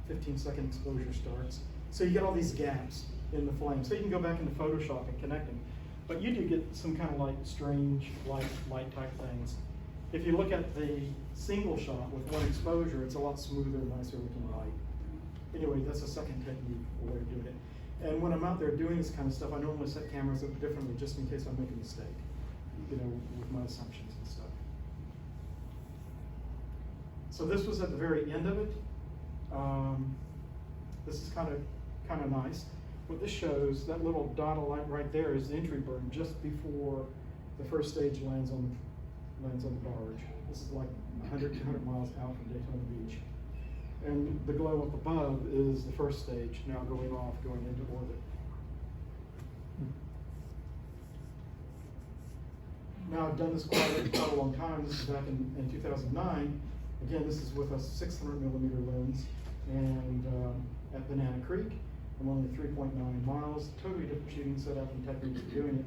15-second exposure starts. So you get all these gaps in the flame. So you can go back into Photoshop and connect them. But you do get some kind of like strange light type things. If you look at the single shot with one exposure, it's a lot smoother, nicer looking light. Anyway, that's a second technique, a way of doing it. And when I'm out there doing this kind of stuff, I normally set cameras up differently just in case I make a mistake, with my assumptions and stuff. So this was at the very end of it. This is kind of nice. What this shows, that little dot of light right there is the entry burn just before the first stage lands on the barge. This is like 100, 200 miles out from Daytona Beach. And the glow up above is the first stage, now going into orbit. Now I've done this quite a long time. This is back in 2009. Again, this is with a 600mm lens, and at Banana Creek. I'm only 3.9 miles, totally different shooting setup and technique for doing it.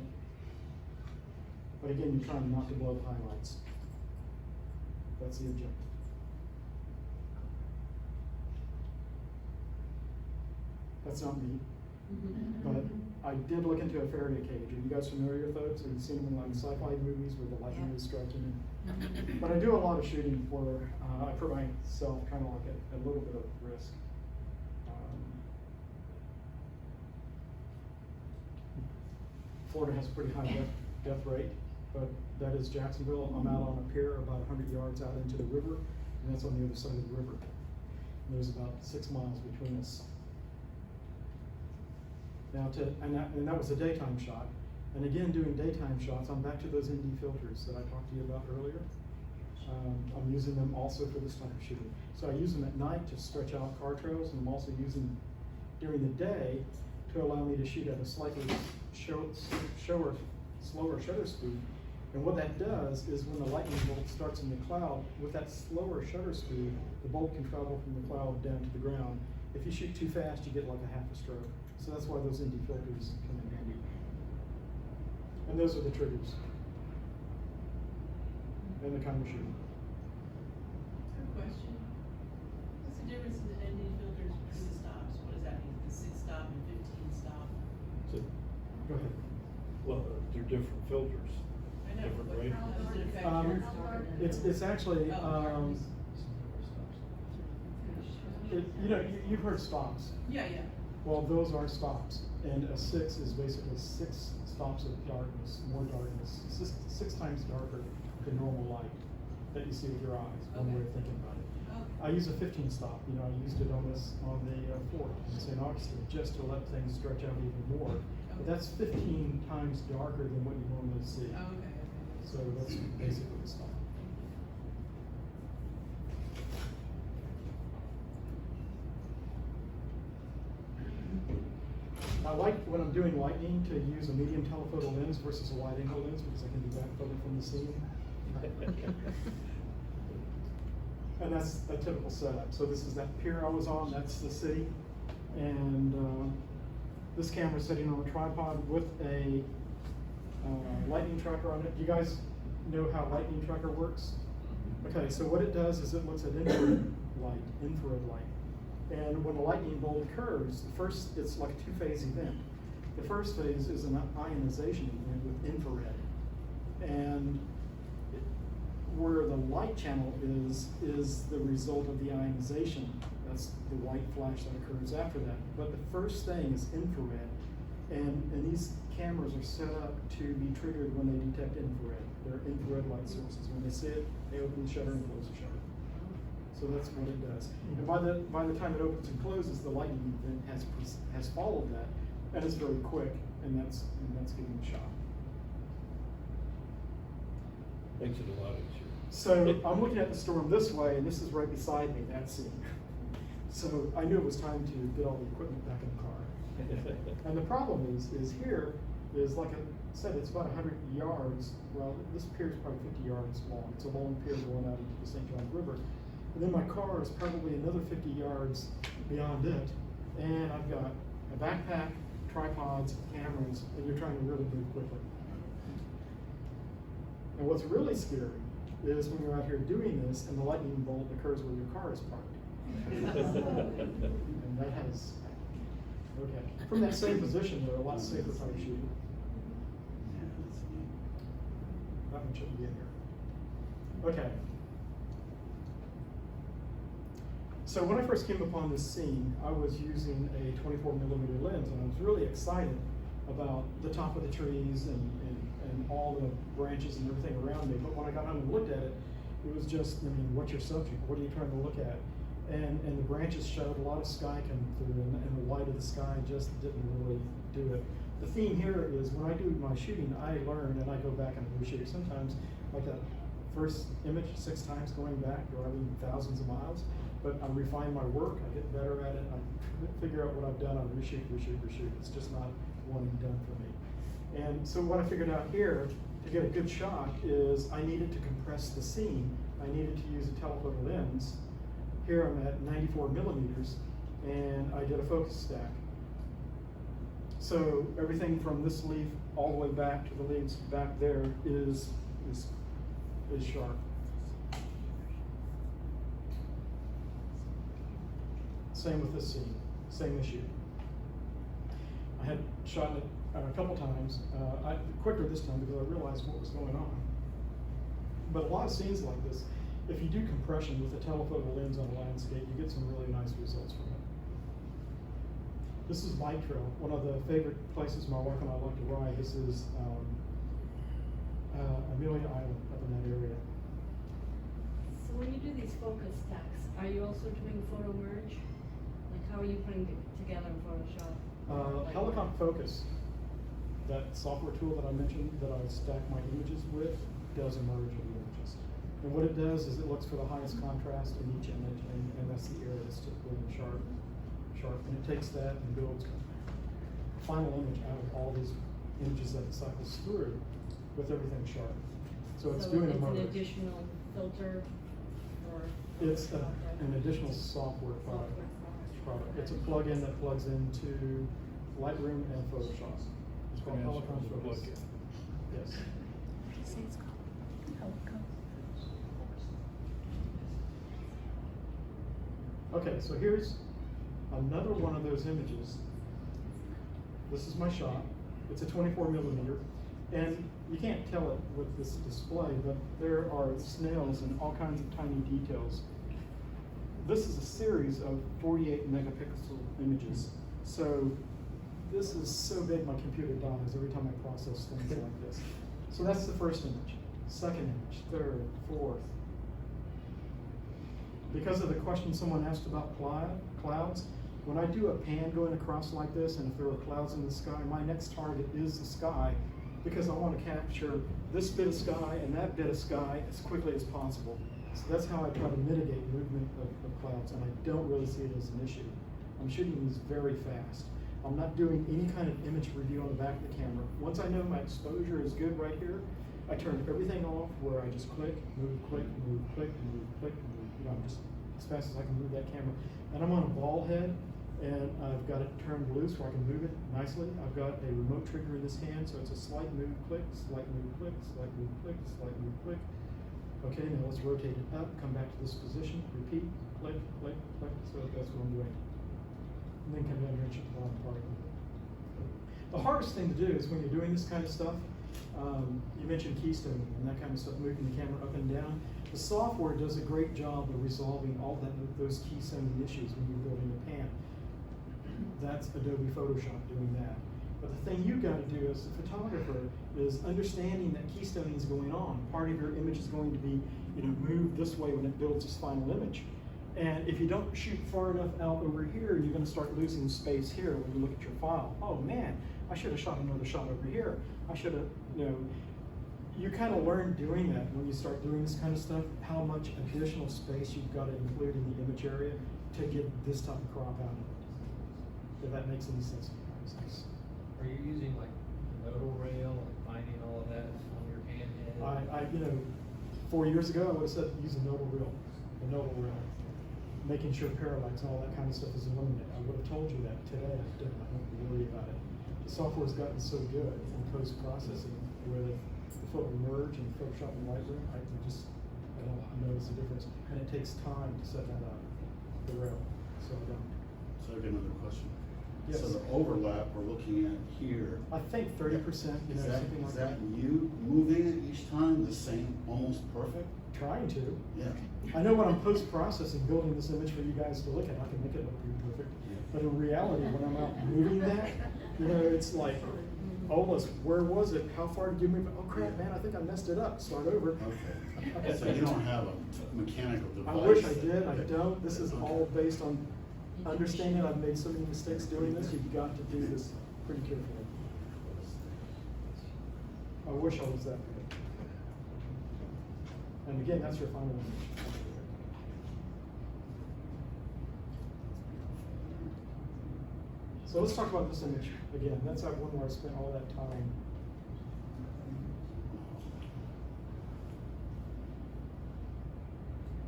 But again, you're trying not to blow highlights. That's the objective. That's not me. But I did look into a Faraday cage. Are you guys familiar with those? Have you seen them in like sci-fi movies where the lightning is striking? But I do a lot of shooting where I put myself kind of like a little bit of risk. Florida has a pretty high death rate, but that is Jacksonville. I'm out on a pier about 100 yards out into the river, and that's on the other side of the river. And there's about 6 miles between us. Now, and that was a daytime shot. And again, doing daytime shots, I'm back to those ND filters that I talked to you about earlier. I'm using them also for this type of shooting. So I use them at night to stretch out car trails, and I'm also using them during the day to allow me to shoot at a slightly slower shutter speed. And what that does is when the lightning bolt starts in the cloud, with that slower shutter speed, the bolt can travel from the cloud down to the ground. If you shoot too fast, you get like a half a stroke. So that's why those ND filters come in handy. And those are the triggers. And the kind of shooting. Good question. What's the difference in the ND filters between the stops? What does that mean? The 6 stop and 15 stop? So, go ahead. Well, they're different filters. I know. Different How ratings. does it affect your It's actually, you've heard stops. Yeah. Well, those are stops, and a 6 is basically 6 stops of darkness, more darkness, 6 times darker than normal light that you see with your eyes. One way of thinking about it. I use a 15 stop. I used it on the fort in St. Augustine just to let things stretch out even more. But that's 15 times darker than what you normally see. Okay. So that's basically the stop. when I'm doing lightning to use a medium telephoto lens versus a wide angle lens because I can be backphoto from the scene. And that's a typical setup. So this is that pier I was on, that's the city. And this camera's sitting on a tripod with a lightning tracker on it. You guys know how lightning tracker works? Okay, so what it does is it looks at infrared light. And when a lightning bolt occurs, it's like a two-phase event. The first phase is an ionization event with infrared. And where the light channel is the result of the ionization. That's the white flash that occurs after that. But the first thing is infrared. And these cameras are set up to be triggered when they detect infrared. They're infrared light sources. When they see it, they open the shutter and close the shutter. So that's what it does. And by the time it opens and closes, the lightning event has followed that, and it's very quick, and that's getting the shot. Makes it a lot easier. So I'm looking at the storm this way, and this is right beside me, that scene. So I knew it was time to get all the equipment back in the car. And the problem is here is, like I said, it's about 100 yards. Well, this pier is probably 50 yards long. It's a long pier going out into the St. Johns River. And then my car is probably another 50 yards beyond it. And I've got a backpack, tripods, cameras, and you're trying to really move quickly. And what's really scary is when you're out here doing this and the lightning bolt occurs where your car is parked. And that has, okay. From that same position, they're a lot safer type shooting. That one shouldn't be in here. Okay. So when I first came upon this scene, I was using a 24mm lens, and I was really excited about the top of the trees and all the branches and everything around me. But when I got home and looked at it, it was just, I mean, what's your subject? What are you trying to look at? And the branches showed a lot of sky coming through, and the light of the sky just didn't really do it. The theme here is when I do my shooting, I learn and I go back and reshoot. Sometimes, like that first image, 6 times going back, driving thousands of miles. But I refine my work, I get better at it, I figure out what I've done, I reshoot. It's just not one and done for me. And so what I figured out here, to get a good shot, is I needed to compress the scene. I needed to use a telephoto lens. Here I'm at 94mm, and I did a focus stack. So everything from this leaf all the way back to the leaves back there is sharp. Same with this scene, same issue. I had shot it a couple times, quicker this time because I realized what was going on. But a lot of scenes like this, if you do compression with a telephoto lens on a landscape, you get some really nice results from it. This is Bike Trail, one of the favorite places my wife and I like to ride. This is Amelia Island up in that area. So when you do these focus stacks, are you also doing photo merge? Like how are you putting it together in Photoshop? Helicon Focus, that software tool that I mentioned that I stack my images with, does a merge of the images. And what it does is it looks for the highest contrast in each image, and that's the area that's typically in sharp. And it takes that and builds a final image out of all these images that it cycles through with everything sharp. So it's doing a merge. An additional filter or? It's an additional software product. It's a plugin that plugs into Lightroom and Photoshop. It's called Helicon Focus. Yes. Okay, so here's another one of those images. This is my shot. It's a 24mm, and you can't tell it with this display, but there are snails and all kinds of tiny details. This is a series of 48 megapixel images. So this is so big my computer dies every time I process things like this. So that's the first image, second image, third, fourth. Because of the question someone asked about clouds, when I do a pan going across like this, and if there are clouds in the sky, my next target is the sky, because I want to capture this bit of sky and that bit of sky as quickly as possible. So that's how I try to mitigate movement of clouds, and I don't really see it as an issue. I'm shooting these very fast. I'm not doing any kind of image review on the back of the camera. Once I know my exposure is good right here, I turn everything off where I just click, move, click, move, click, move, click, move, you know, just as fast as I can move that camera. And I'm on a ball head, and I've got it turned loose where I can move it nicely. I've got a remote trigger in this hand, so it's a slight move, click, slight move, click, slight move, click, slight move, click. Okay, now let's rotate it up, come back to this position, repeat, click, click, click, so that's what I'm doing. And then come down here and check the bottom part. The hardest thing to do is when you're doing this kind of stuff, you mentioned keystoning and that kind of stuff, moving the camera up and down. The software does a great job of resolving all those keystoning issues when you're building a pan. That's Adobe Photoshop doing that. But the thing you've got to do as a photographer is understanding that keystoning is going on. Part of your image is going to be, you know, moved this way when it builds its final image. And if you don't shoot far enough out over here, you're going to start losing space here when you look at your file. Oh man, I should have shot another shot over here. I should have, you know, you kind of learn doing that when you start doing this kind of stuff, how much additional space you've got to include in the image area to get this type of crop out of it. If that makes any sense. Are you using like nodal rail and finding all of that on your handheld? You know, 4 years ago, I would have said use a nodal reel, making sure parallax and all that kind of stuff is eliminated. I would have told you that today. I didn't. I don't worry about it. The software's gotten so good in post-processing where the photo merge and Photoshop and Lightroom, I don't notice the difference. And it takes time to set that up, the rail. So I don't. So I got another question. Yes. So the overlap we're looking at here. I think 30%, you know, something like is that you moving it each time the same, almost perfect? Trying to. Yeah. I know when I'm post-processing, building this image for you guys to look at, I can make it look pretty perfect. Yeah. But in reality, when I'm out moving that, you know, it's like, Olis, where was it? How far did you move it? Oh crap, man, I think I messed it up. Start over. Okay. So you don't have a mechanical device? I wish I did. I don't. This is all based on understanding. I've made so many mistakes doing this. You've got to do this pretty carefully. I wish I was that good. And again, that's your final image. So let's talk about this image again. That's that one where I spent all that time.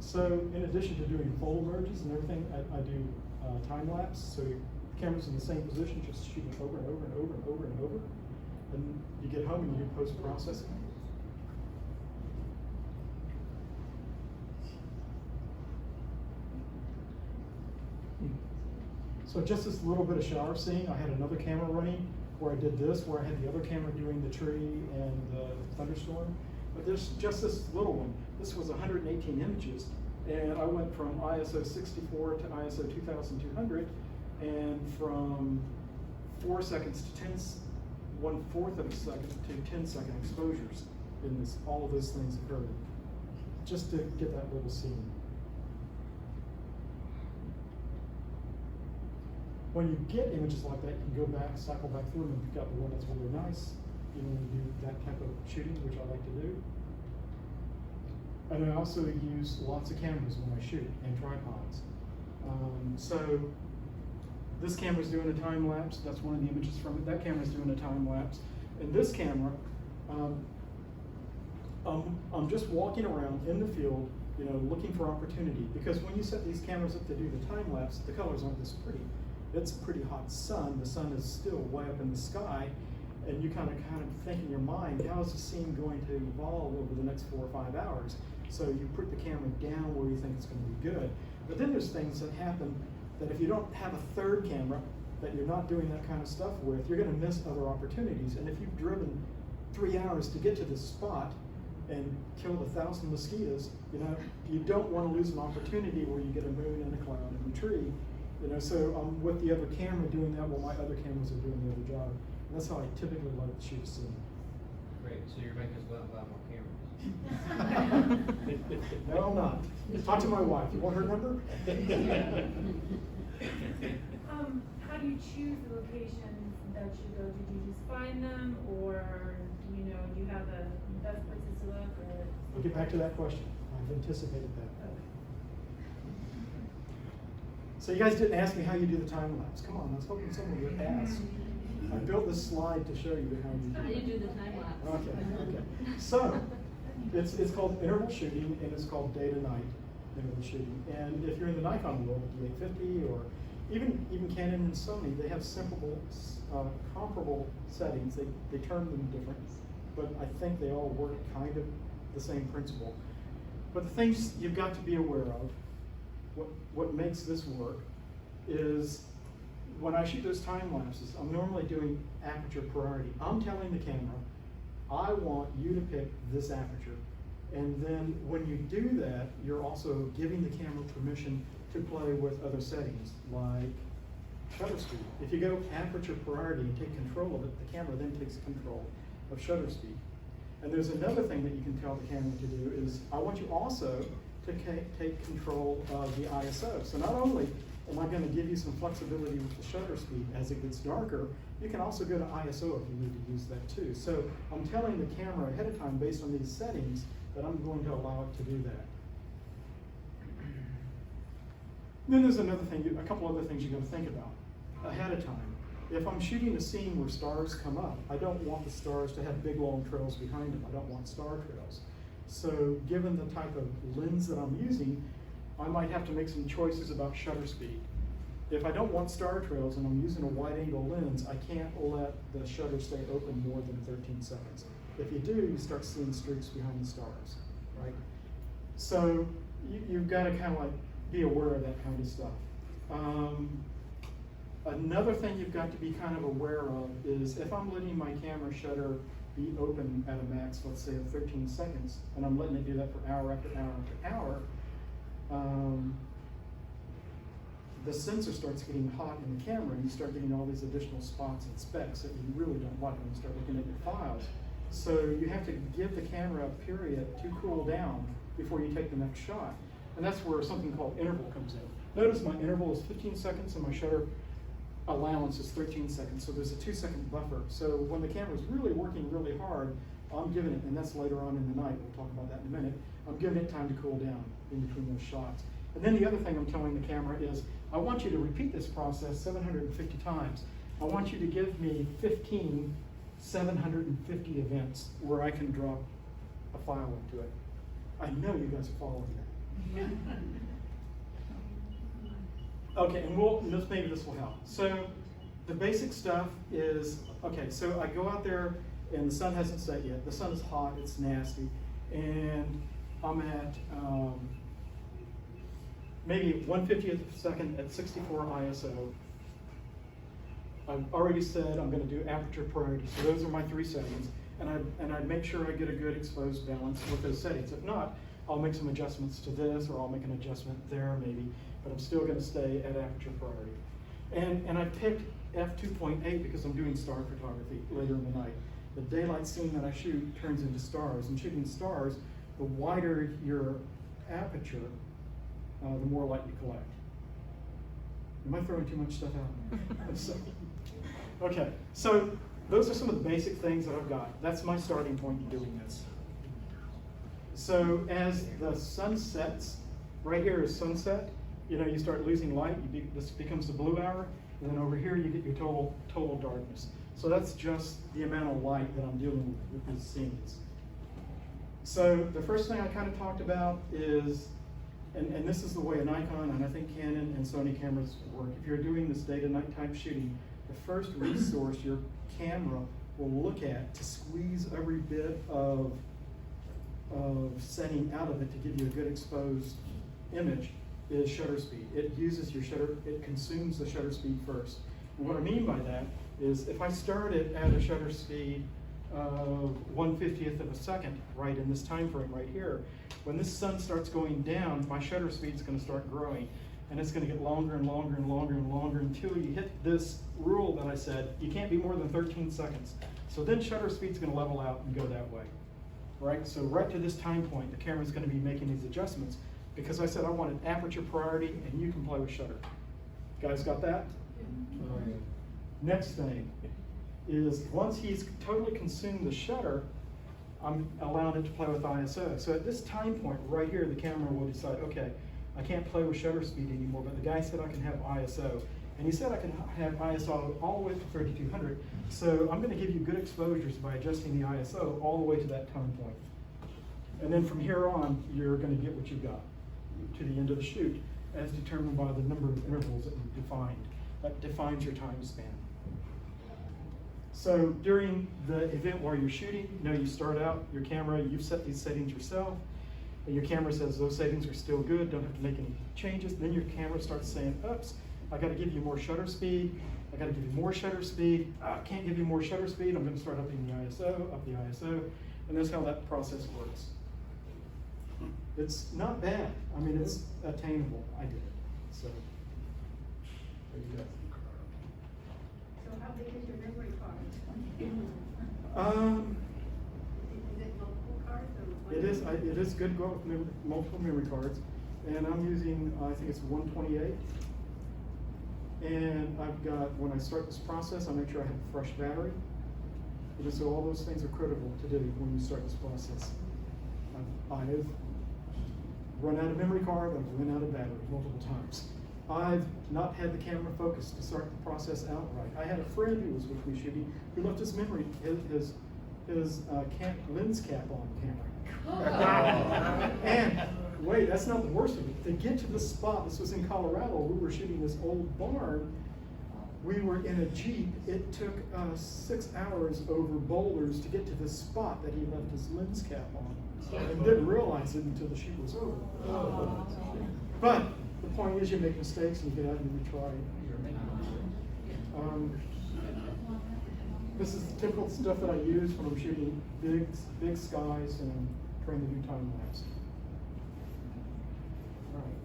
So in addition to doing photo merges and everything, I do time lapse. So your camera's in the same position, just shooting over and over and over and over and over. And you get home and you do post-processing. So just this little bit of shower scene, I had another camera running where I did this, where I had the other camera doing the tree and the thunderstorm. But there's just this little one. This was 118 images, and I went from ISO 64 to ISO 2200, and from 4 seconds to 1/4 of a second to 10-second exposures in this. All of those things occurred just to get that little scene. When you get images like that, you can go back, cycle back through them and pick out the one that's really nice. You know, when you do that type of shooting, which I like to do. And I also use lots of cameras when I shoot and tripods. So this camera's doing a time lapse. That's one of the images from it. That camera's doing a time lapse. And this camera, I'm just walking around in the field, you know, looking for opportunity. Because when you set these cameras up to do the time lapse, the colors aren't this pretty. It's a pretty hot sun. The sun is still way up in the sky, and you kind of think in your mind, how is the scene going to evolve over the next 4 or 5 hours? So you put the camera down where you think it's going to be good. But then there's things that happen that if you don't have a third camera that you're not doing that kind of stuff with, you're going to miss other opportunities. And if you've driven 3 hours to get to this spot and killed 1,000 mosquitoes, you know, you don't want to lose an opportunity where you get a moon and a cloud and a tree. You know, so I'm with the other camera doing that while my other cameras are doing the other job. And that's how I typically like to shoot a scene. Great, so you're making us go out and buy more cameras. No, I'm not. Talk to my wife. You want her number? How do you choose the locations that you go to? Do you just find them, or do you have the best places to look? Or We'll get back to that question. I've anticipated that. So you guys didn't ask me how you do the time lapse. Come on, I was hoping someone would ask. I built this slide to show you how you do it. How do you do the time lapse? Okay. So, it's called interval shooting, and it's called day to night interval shooting. And if you're in the Nikon world, the 850 or even Canon and Sony, they have comparable settings. They term them different, but I think they all work kind of the same principle. But the things you've got to be aware of, what makes this work, is when I shoot those time lapses, I'm normally doing aperture priority. I'm telling the camera, I want you to pick this aperture. And then when you do that, you're also giving the camera permission to play with other settings, like shutter speed. If you go aperture priority and take control of it, the camera then takes control of shutter speed. And there's another thing that you can tell the camera to do is, I want you also to take control of the ISO. So not only am I going to give you some flexibility with the shutter speed as it gets darker, you can also go to ISO if you need to use that too. So I'm telling the camera ahead of time, based on these settings, that I'm going to allow it to do that. Then there's a couple other things you got to think about ahead of time. If I'm shooting a scene where stars come up, I don't want the stars to have big long trails behind them. I don't want star trails. So given the type of lens that I'm using, I might have to make some choices about shutter speed. If I don't want star trails and I'm using a wide angle lens, I can't let the shutter stay open more than 13 seconds. If you do, you start seeing streaks behind the stars, right? So you've got to kind of like be aware of that kind of stuff. Another thing you've got to be kind of aware of is if I'm letting my camera shutter be open at a max, let's say of 13 seconds, and I'm letting it do that for hour after hour after hour, the sensor starts getting hot in the camera, and you start getting all these additional spots and specks that you really don't like when you start looking at your files. So you have to give the camera a period to cool down before you take the next shot. And that's where something called interval comes in. Notice my interval is 15 seconds and my shutter allowance is 13 seconds. So there's a 2-second buffer. So when the camera's really working really hard, I'm giving it, and that's later on in the night, we'll talk about that in a minute, I'm giving it time to cool down in between those shots. And then the other thing I'm telling the camera is, I want you to repeat this process 750 times. I want you to give me 15 750 events where I can drop a file into it. I know you guys are following that. Okay, and maybe this will help. So the basic stuff is, okay, so I go out there and the sun hasn't set yet. The sun is hot, it's nasty, and I'm at maybe 1/50th of a second at 64 ISO. I've already said I'm going to do aperture priority, so those are my 3 settings, and I'd make sure I get a good exposed balance with those settings. If not, I'll make some adjustments to this, or I'll make an adjustment there maybe, but I'm still going to stay at aperture priority. And I picked f2.8 because I'm doing star photography later in the night. The daylight scene that I shoot turns into stars, and shooting stars, the wider your aperture, the more light you collect. Am I throwing too much stuff out? Okay, so those are some of the basic things that I've got. That's my starting point in doing this. So as the sun sets, right here is sunset, you start losing light, this becomes the blue hour, and then over here you get your total darkness. So that's just the amount of light that I'm dealing with these scenes. So the first thing I kind of talked about is, and this is the way a Nikon and I think Canon and Sony cameras work. If you're doing this day to night type shooting, the first resource your camera will look at to squeeze every bit of setting out of it to give you a good exposed image is shutter speed. It uses your shutter, it consumes the shutter speed first. And what I mean by that is if I start it at a shutter speed of 1/50th of a second, right in this time frame right here, when this sun starts going down, my shutter speed is going to start growing, and it's going to get longer and longer and longer and longer until you hit this rule that I said, you can't be more than 13 seconds. So then shutter speed is going to level out and go that way, right? So right to this time point, the camera is going to be making these adjustments because I said I wanted aperture priority and you can play with shutter. Guys got that? Next thing is once he's totally consumed the shutter, I'm allowing it to play with ISO. So at this time point right here, the camera will decide, okay, I can't play with shutter speed anymore, but the guy said I can have ISO. And he said I can have ISO all the way to 3200. So I'm going to give you good exposures by adjusting the ISO all the way to that tone point. And then from here on, you're going to get what you got to the end of the shoot, as determined by the number of intervals that you've defined. That defines your time span. So during the event while you're shooting, you start out your camera, you've set these settings yourself, and your camera says those settings are still good, don't have to make any changes. Then your camera starts saying, oops, I got to give you more shutter speed. I got to give you more shutter speed. I can't give you more shutter speed. I'm going to start upping the ISO, up the ISO, and that's how that process works. It's not bad. I mean, it's attainable. I did it. So there you go. So how big is your memory card? Is it multiple cards or? It is good to go with multiple memory cards, and I'm using, I think it's 128. And I've got, when I start this process, I make sure I have a fresh battery. So all those things are critical to do when you start this process. I've run out of memory card, I've run out of battery multiple times. I've not had the camera focused to start the process out right. I had a friend who was with me shooting who left his lens cap on camera. And wait, that's not the worst of it. To get to this spot, this was in Colorado, we were shooting this old barn. We were in a Jeep. It took us 6 hours over boulders to get to this spot that he left his lens cap on. And didn't realize it until the shoot was over. But the point is, you make mistakes and you get out and you retry. This is the typical stuff that I use when I'm shooting big skies and I'm trying to do time lapse. All right.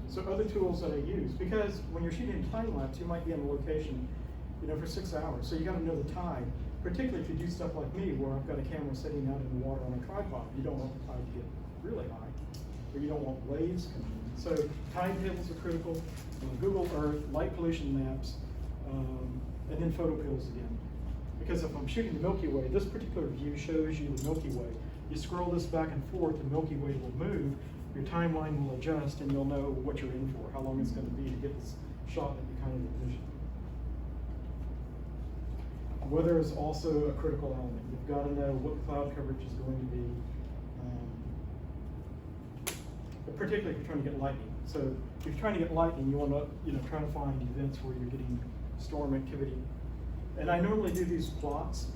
So other tools that I use, because when you're shooting time lapse, you might be on a location, for 6 hours. So you got to know the tide. Particularly if you do stuff like me, where I've got a camera sitting out in the water on a tripod. You don't want the tide to get really high, or you don't want waves coming in. So tide tables are critical. Google Earth, light pollution maps, and then photo pills again. Because if I'm shooting the Milky Way, this particular view shows you the Milky Way. You scroll this back and forth, the Milky Way will move, your timeline will adjust, and you'll know what you're in for, how long it's going to be to get this shot that you kind of envision. Weather is also a critical element. You've got to know what cloud coverage is going to be, particularly if you're trying to get lightning. So if you're trying to get lightning, you want to try to find events where you're getting storm activity. And I normally do these plots,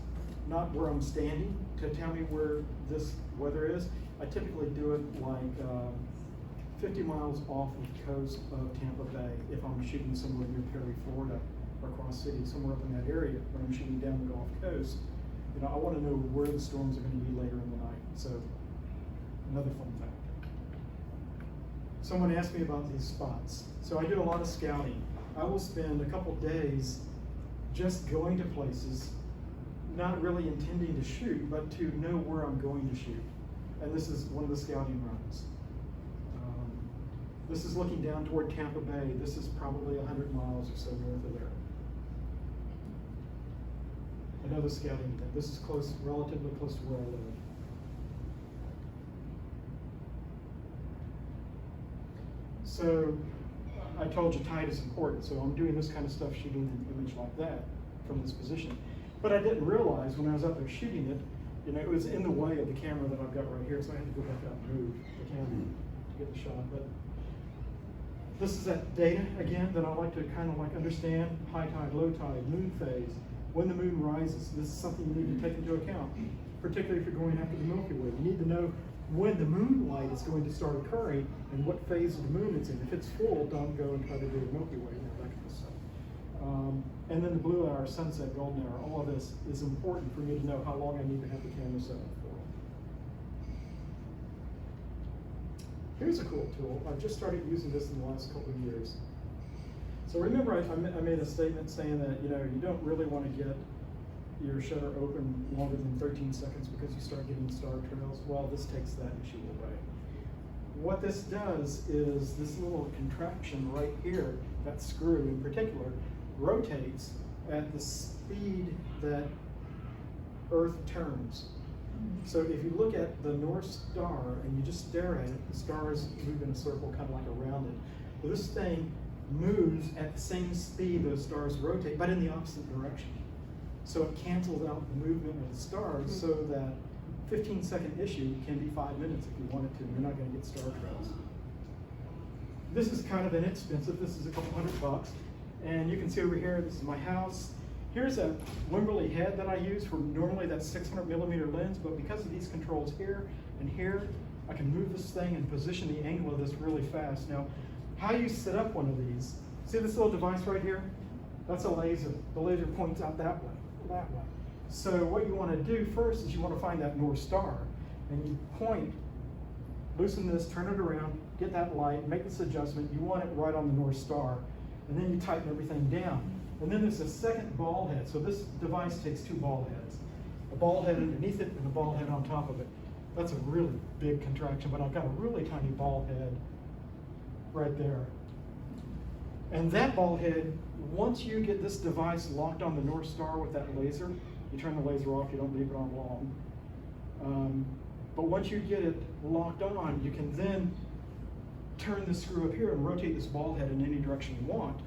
not where I'm standing, to tell me where this weather is. I typically do it like 50 miles off of the coast of Tampa Bay if I'm shooting somewhere near Perry, Florida, or Cross City, somewhere up in that area when I'm shooting down the Gulf Coast. I want to know where the storms are going to be later in the night. So another fun fact. Someone asked me about these spots. So I do a lot of scouting. I will spend a couple days just going to places, not really intending to shoot, but to know where I'm going to shoot. And this is one of the scouting runs. This is looking down toward Tampa Bay. This is probably 100 miles or so north of there. Another scouting event. This is close, relatively close to where I live. So I told you tide is important, so I'm doing this kind of stuff, shooting an image like that from this position. But I didn't realize when I was out there shooting it, it was in the way of the camera that I've got right here, so I had to go back out and move the camera to get the shot. But this is that data, again, that I like to kind of understand: high tide, low tide, moon phase, when the moon rises. This is something you need to take into account, particularly if you're going after the Milky Way. You need to know when the moonlight is going to start occurring and what phase of the moon it's in. If it's full, don't go and try to do the Milky Way, that kind of stuff. And then the blue hour, sunset, golden hour, all of this is important for me to know how long I need to have the camera set up for. Here's a cool tool. I've just started using this in the last couple of years. So remember I made a statement saying that you don't really want to get your shutter open longer than 13 seconds because you start getting star trails. Well, this takes that issue away. What this does is this little contraption right here, that screw in particular, rotates at the speed that Earth turns. So if you look at the North Star and you just stare at it, the stars move in a circle kind of like around it. Well, this thing moves at the same speed those stars rotate, but in the opposite direction. So it cancels out the movement of the stars so that 15-second issue can be 5 minutes if you want it to, and you're not going to get star trails. This is kind of inexpensive. This is a couple $100. And you can see over here, this is my house. Here's a Wimberley head that I use for normally that 600mm lens, but because of these controls here and here, I can move this thing and position the angle of this really fast. Now, how you set up one of these, see this little device right here? That's a laser. The laser points out that way, that way. So what you want to do first is you want to find that North Star, and you point, loosen this, turn it around, get that light, make this adjustment. You want it right on the North Star, and then you tighten everything down. And then there's a second ball head. So this device takes 2 ball heads, a ball head underneath it and a ball head on top of it. That's a really big contraction, but I've got a really tiny ball head right there. And that ball head, once you get this device locked on the North Star with that laser, you turn the laser off, you don't leave it on long. But once you get it locked on, you can then turn the screw up here and rotate this ball head in any direction you want.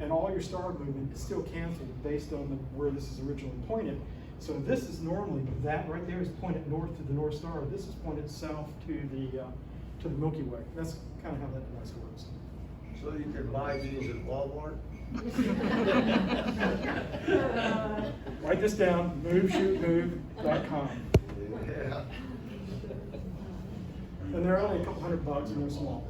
And all your star movement is still canceled based on where this is originally pointed. So this is normally, that right there is pointed north to the North Star. This is pointed south to the Milky Way. That's kind of how that device works. So you can buy these at Walmart? Write this down, moveshootmove.com. Yeah. And they're only a couple $100 and they're small.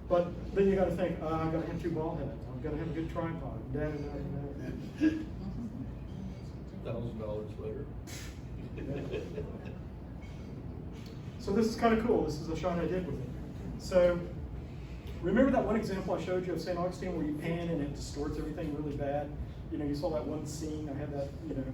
But then you got to think, I've got to have 2 ball heads. I've got to have a good tripod. $1,000 later. So this is kind of cool. This is a shot I did with it. So remember that one example I showed you of St. Augustine where you pan and it distorts everything really bad? You know, you saw that one scene, I had that, you know.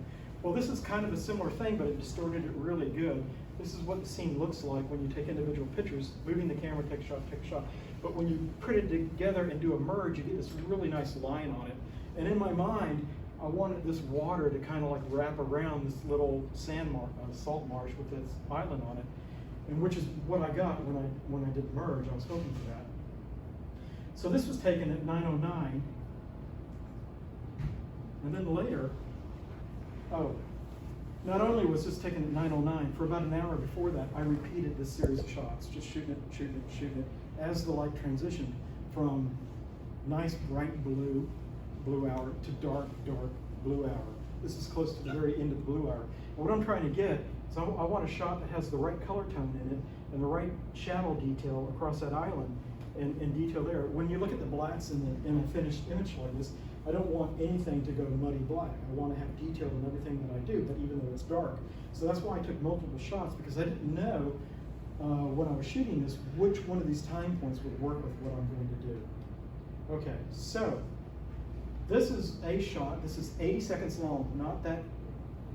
Well, this is kind of a similar thing, but it distorted it really good. This is what the scene looks like when you take individual pictures, moving the camera, take a shot. But when you put it together and do a merge, you get this really nice line on it. And in my mind, I wanted this water to kind of like wrap around this little salt marsh with this island on it, and which is what I got when I did merge. I was hoping for that. So this was taken at 9:09, and then later, not only was this taken at 9:09, for about an hour before that, I repeated this series of shots, just shooting it, as the light transitioned from nice bright blue hour to dark blue hour. This is close to the very end of the blue hour. And what I'm trying to get is I want a shot that has the right color tone in it and the right shadow detail across that island and detail there. When you look at the blacks in a finished image like this, I don't want anything to go to muddy black. I want to have detail in everything that I do, but even though it's dark. So that's why I took multiple shots, because I didn't know when I was shooting this which one of these time points would work with what I'm going to do. Okay, so this is a shot. This is 80 seconds long, not that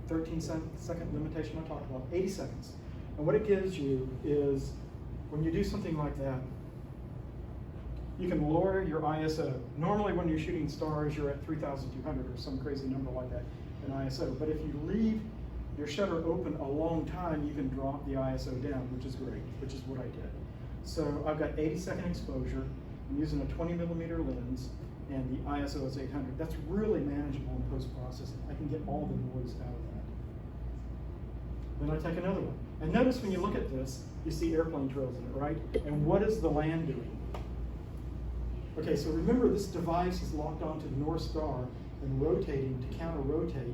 13-second limitation I talked about, 80 seconds. And what it gives you is, when you do something like that, you can lower your ISO. Normally when you're shooting stars, you're at 3,200 or some crazy number like that in ISO. But if you leave your shutter open a long time, you can drop the ISO down, which is great, which is what I did. So I've got 80-second exposure. I'm using a 20mm lens, and the ISO is 800. That's really manageable in post-processing. I can get all the noise out of that. Then I take another one. And notice when you look at this, you see airplane trails in it, right? And what is the land doing? Okay, so remember this device is locked onto the North Star and rotating to counter-rotate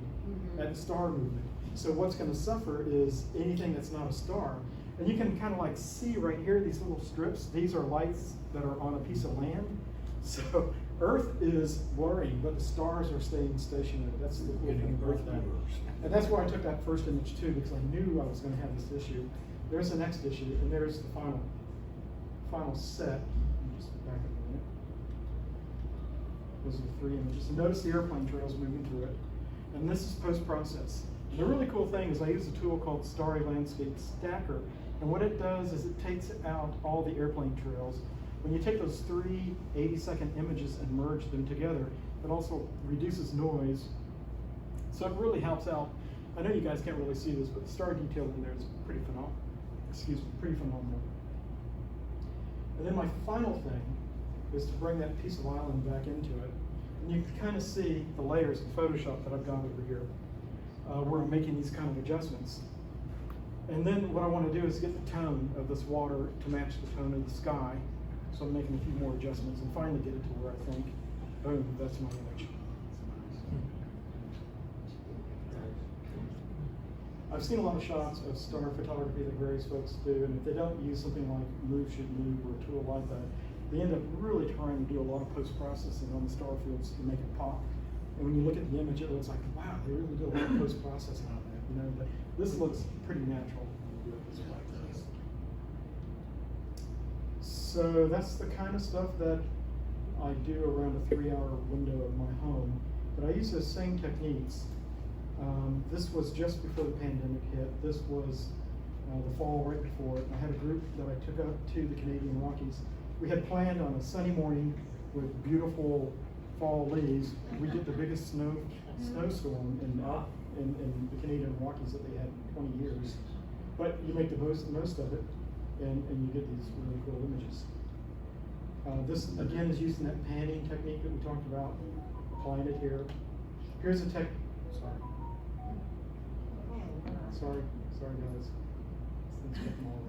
at the star movement. So what's going to suffer is anything that's not a star. And you can kind of like see right here, these little strips. These are lights that are on a piece of land. So Earth is blurring, but the stars are staying stationary. That's the cool thing about that. And that's why I took that first image too, because I knew I was going to have this issue. There's the next issue, and there's the final set. Let me just back up a minute. Those are the 3 images. And notice the airplane trails moving through it. And this is post-process. The really cool thing is I use a tool called Starry Landscape Stacker. And what it does is it takes out all the airplane trails. When you take those 3 80-second images and merge them together, it also reduces noise. So it really helps out I know you guys can't really see this, but the star detail in there is pretty phenomenal. Pretty phenomenal. And then my final thing is to bring that piece of island back into it. And you can kind of see the layers in Photoshop that I've got over here, where I'm making these kind of adjustments. And then what I want to do is get the tone of this water to match the tone of the sky. So I'm making a few more adjustments and finally get it to where I think, boom, that's my image. I've seen a lot of shots of star photography that various folks do, and if they don't use something like Move Should Move or a tool like that, they end up really trying to do a lot of post-processing on the star fields to make it pop. And when you look at the image, it looks like, wow, they really did a lot of post-processing on that. You know, but this looks pretty natural when you do it this way. So that's the kind of stuff that I do around a 3-hour window of my home. But I use those same techniques. This was just before the pandemic hit. This was the fall right before it. I had a group that I took up to the Canadian Rockies. We had planned on a sunny morning with beautiful fall leaves. We did the biggest snowstorm in the Canadian Rockies that they had in 20 years. But you make the most of it, and you get these really cool images. This again is using that panning technique that we talked about, applying it here. Here's a sorry guys. Things get them all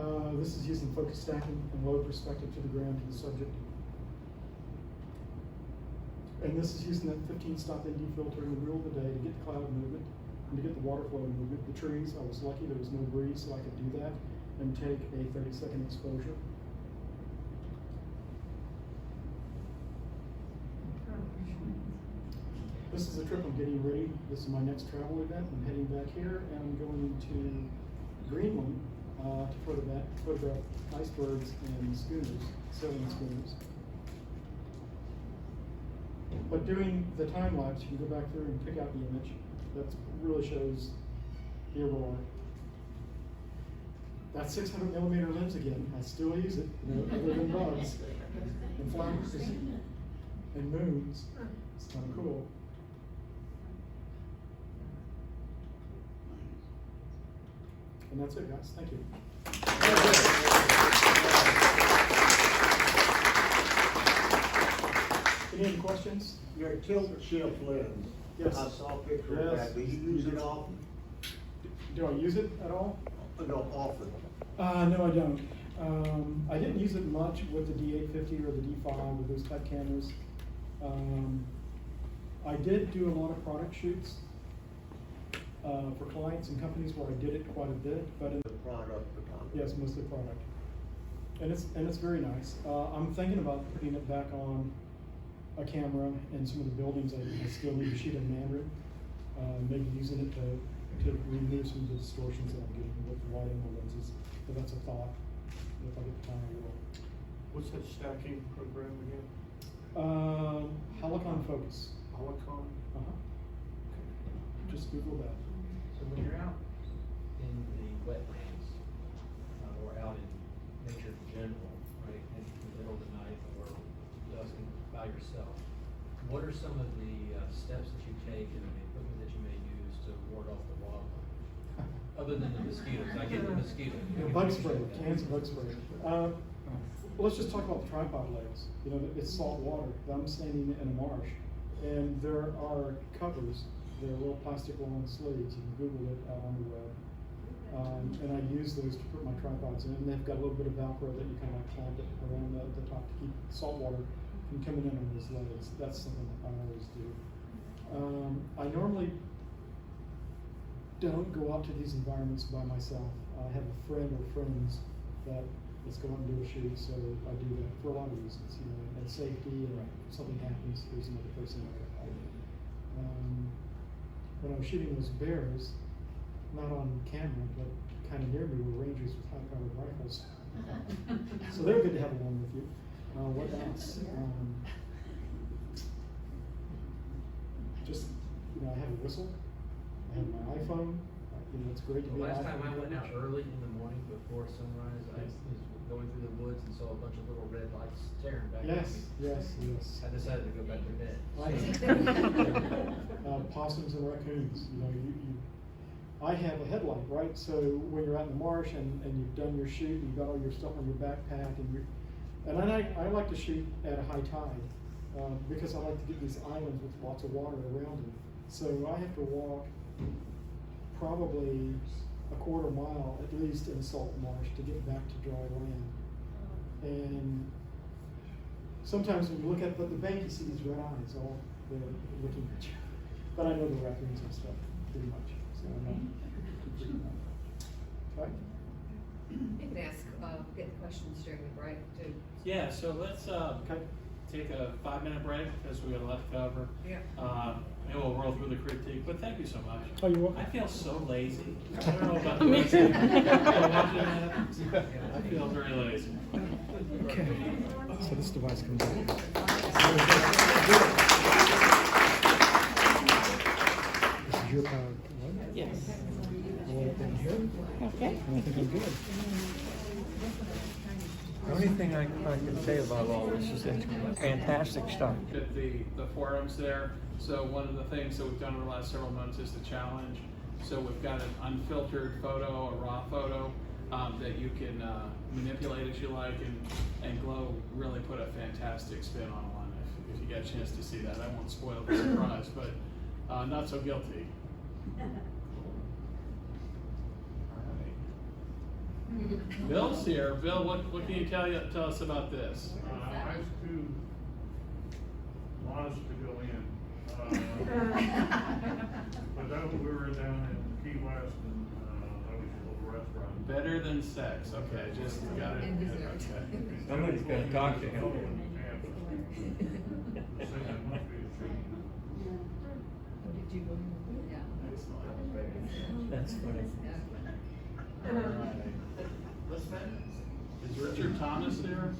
around. This is using focus stacking and low perspective to the ground to the subject. And this is using that 15-stop ND filter in the middle of the day to get the cloud movement and to get the water flow movement. The trees, I was lucky there was no breeze, so I could do that and take a 30-second exposure. This is a trip I'm getting ready. This is my next travel event. I'm heading back here and I'm going to Greenland to photograph icebergs and schooners, sailing schooners. But doing the time lapse, you can go back through and pick out the image. That really shows the aurora. That 600mm lens again. I still use it, you know, other than bugs and flowers and moons. It's kind of cool. And that's it, guys. Thank you. Any questions? Your tilt shift lens. Yes. I saw a picture of that. Do you use it often? Do I use it at all? No, often. No, I don't. I didn't use it much with the D850 or the D5 or those type cameras. I did do a lot of product shoots for clients and companies where I did it quite a bit, but in the product photography. Yes, mostly product, and it's very nice. I'm thinking about putting it back on a camera in some of the buildings I still need to shoot in Mandarin. Maybe using it to remove some of the distortions that I'm getting with the wide angle lenses. But that's a thought. If I get the time, I will. What's that stacking program again? Helicon Focus. Helicon? Just Google that. So when you're out in the wetlands, or out in nature in general, right, in the middle of the night or dusk and by yourself, what are some of the steps that you take and the equipment that you may use to ward off the wildlife? Other than the mosquitoes, I get the mosquitoes. Bug spray, cans of bug spray. Well, let's just talk about the tripod legs. You know, it's salt water. I'm standing in a marsh, and there are covers. They're little plastic long sleeves. You can Google it out on the web. And I use those to put my tripods in. And they've got a little bit of Velcro that you kind of clamp it around the top to keep salt water from coming in on those legs. That's something that I always do. I normally don't go out to these environments by myself. I have a friend or friends that let's go out and do a shoot, so I do that for a lot of reasons, you know, and safety, and if something happens, there's another person there. When I was shooting those bears, not on camera, but kind of near me were rangers with high-powered rifles. So they're good to have along with you. What else? Just, you know, I have a whistle. I have my iPhone. you know, it's great to The be last out. time I went out early in the morning before sunrise, I was going through the woods and saw a bunch of little red lights staring back at me. Yes. I decided to go back to bed. Possums and raccoons, you know, I have a headlight, right? So when you're out in the marsh and you've done your shoot, and you've got all your stuff on your backpack, and I like to shoot at a high tide, because I like to get these islands with lots of water around them. So I have to walk probably a quarter mile at least in salt marsh to get back to dry land. And sometimes when you look at the bank, you see these red eyes all there looking at you. But I know the raccoons and stuff pretty much, so I'm not completely not. Right? You can ask, get questions during the break too. Yeah, so let's take a 5-minute break because we got a lot to cover. Yeah. And we'll roll through the critique, but thank you so much. Oh, you're welcome. I feel so lazy. I don't know about the Me rest too. of you. I feel very lazy. Okay, so this device comes out. This is your power. Yes. I'll let it down here. Okay. And I think I'm good. The only thing I can say about all this is it's fantastic stuff. At the forums there, so one of the things that we've done over the last several months is the challenge. So we've got an unfiltered photo, a raw photo, that you can manipulate as you like, and Glow really put a fantastic spin on one. If you get a chance to see that, I won't spoil the surprise, but not so guilty. Bill's here. Bill, what can you tell us about this? I was too honest to go in. But then we were down in Key West and that was a little restaurant. Better than sex. Okay, just got it. And dessert. Okay. Somebody's gonna talk to him. Did you go? Yeah. That's funny. Is Richard Thomas there?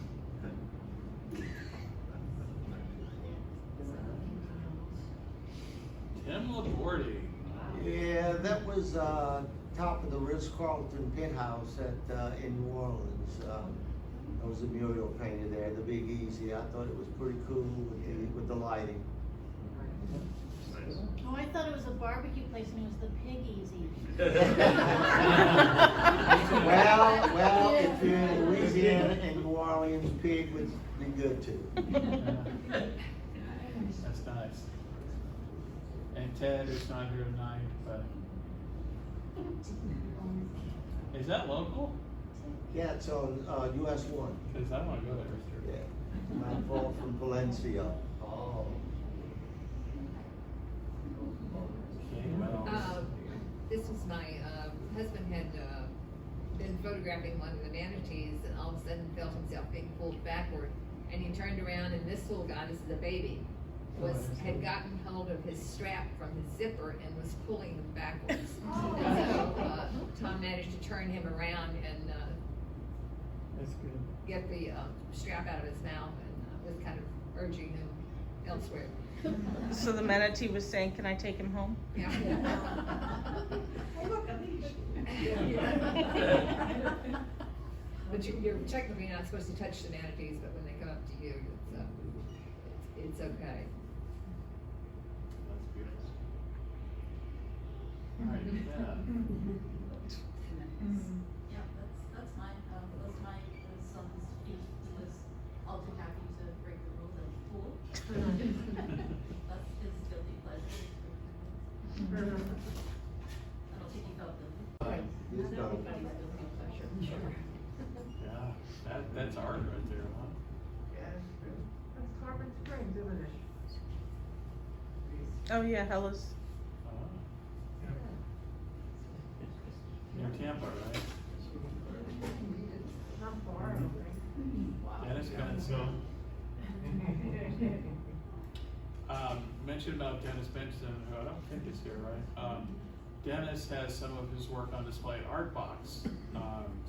Tim Labordi. Yeah, that was, top of the Ritz-Carlton penthouse in New Orleans. There was a mural painted there, the Big Easy. I thought it was pretty cool with the lighting. Oh, I thought it was a barbecue place and it was the Pig Easy. Well, if you're in Louisiana and New Orleans, pig would be good too. That's nice. And Ted is not here tonight, but is that local? Yeah, it's on US 1. Because I want to go there. Yeah, not far from Valencia. Oh. Okay, well. This was my husband had been photographing one of the manatees and all of a sudden felt himself being pulled backward, and he turned around and this little guy, this is a baby, had gotten hold of his strap from his zipper and was pulling him backwards. And so Tom managed to turn him around and That's good. get the strap out of his mouth and was kind of urging him elsewhere. So the manatee was saying, "Can I take him home?" Yeah. Hey, look, a leash. But you're technically not supposed to touch the manatees, but when they come up to you, it's okay. That's beautiful. All right, yeah. Yeah, that's my son's feet. He was all too happy to break the rules of the pool. That's his guilty pleasure. I don't think he felt guilty. It's done. Everybody's guilty pleasure. Sure. Yeah, that's art right there, huh? That's Carbon Springs, isn't it? Oh yeah, Hellas. Near Tampa, right? Not far, I don't think. Dennis Benson. Mentioned about Dennis Benson, who I don't think is here, right? Dennis has some of his work on display at Art Box.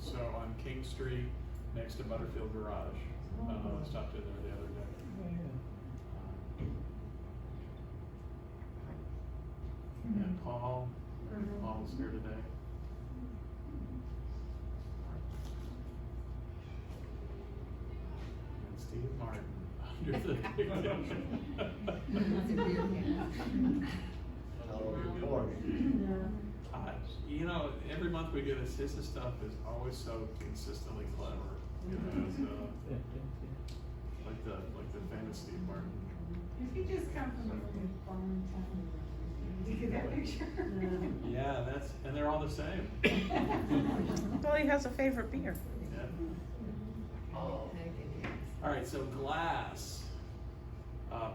So on King Street, next to Butterfield Garage. I stopped in there the other day. And Paul's here today. Steve Martin under the big you know, every month we do this, his stuff is always so consistently clever. You know, it's, like the famous Steve Martin. If you just come from a farm town, you get that picture? Yeah, and they're all the same. Well, he has a favorite beer. Yeah. All right, so glass.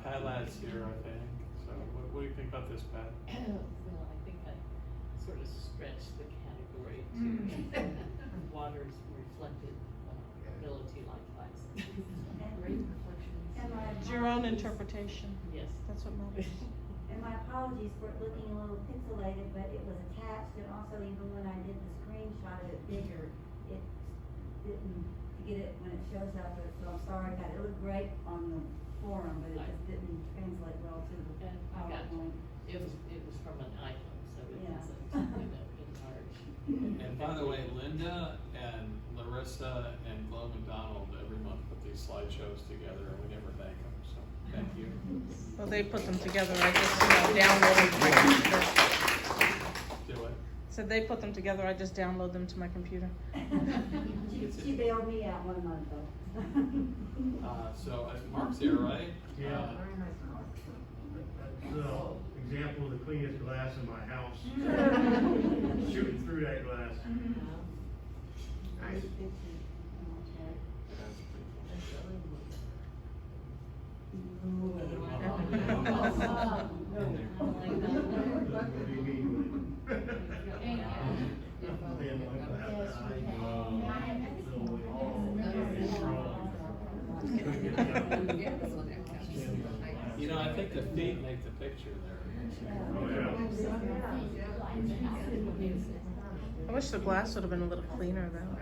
Pat Ladd's here, I think. So what do you think about this, Pat? Well, I think I sort of stretched the category to water's reflected ability like glass. Great reflections. It's your own interpretation. Yes. That's what matters. And my apologies for it looking a little pixelated, but it was attached, and also even when I did the screenshot of it bigger, it didn't get it when it shows up, so I'm sorry about it. It looked great on the forum, but it just didn't translate well to the PowerPoint. It was from an iPhone, so it Yeah. wasn't, enlarged. And by the way, Linda and Larissa and Glo McDonald every month put these slideshows together, and we never thank them, so thank you. Well, they put them together. I just downloaded them to my computer. Do it. So they put them together. I just download them to my computer. She bailed me out one month though. So Mark's here, right? Yeah. So, example of the cleanest glass in my house. Shooting through that glass. Nice. You know, I think the feet make the picture there. I wish the glass would have been a little cleaner though.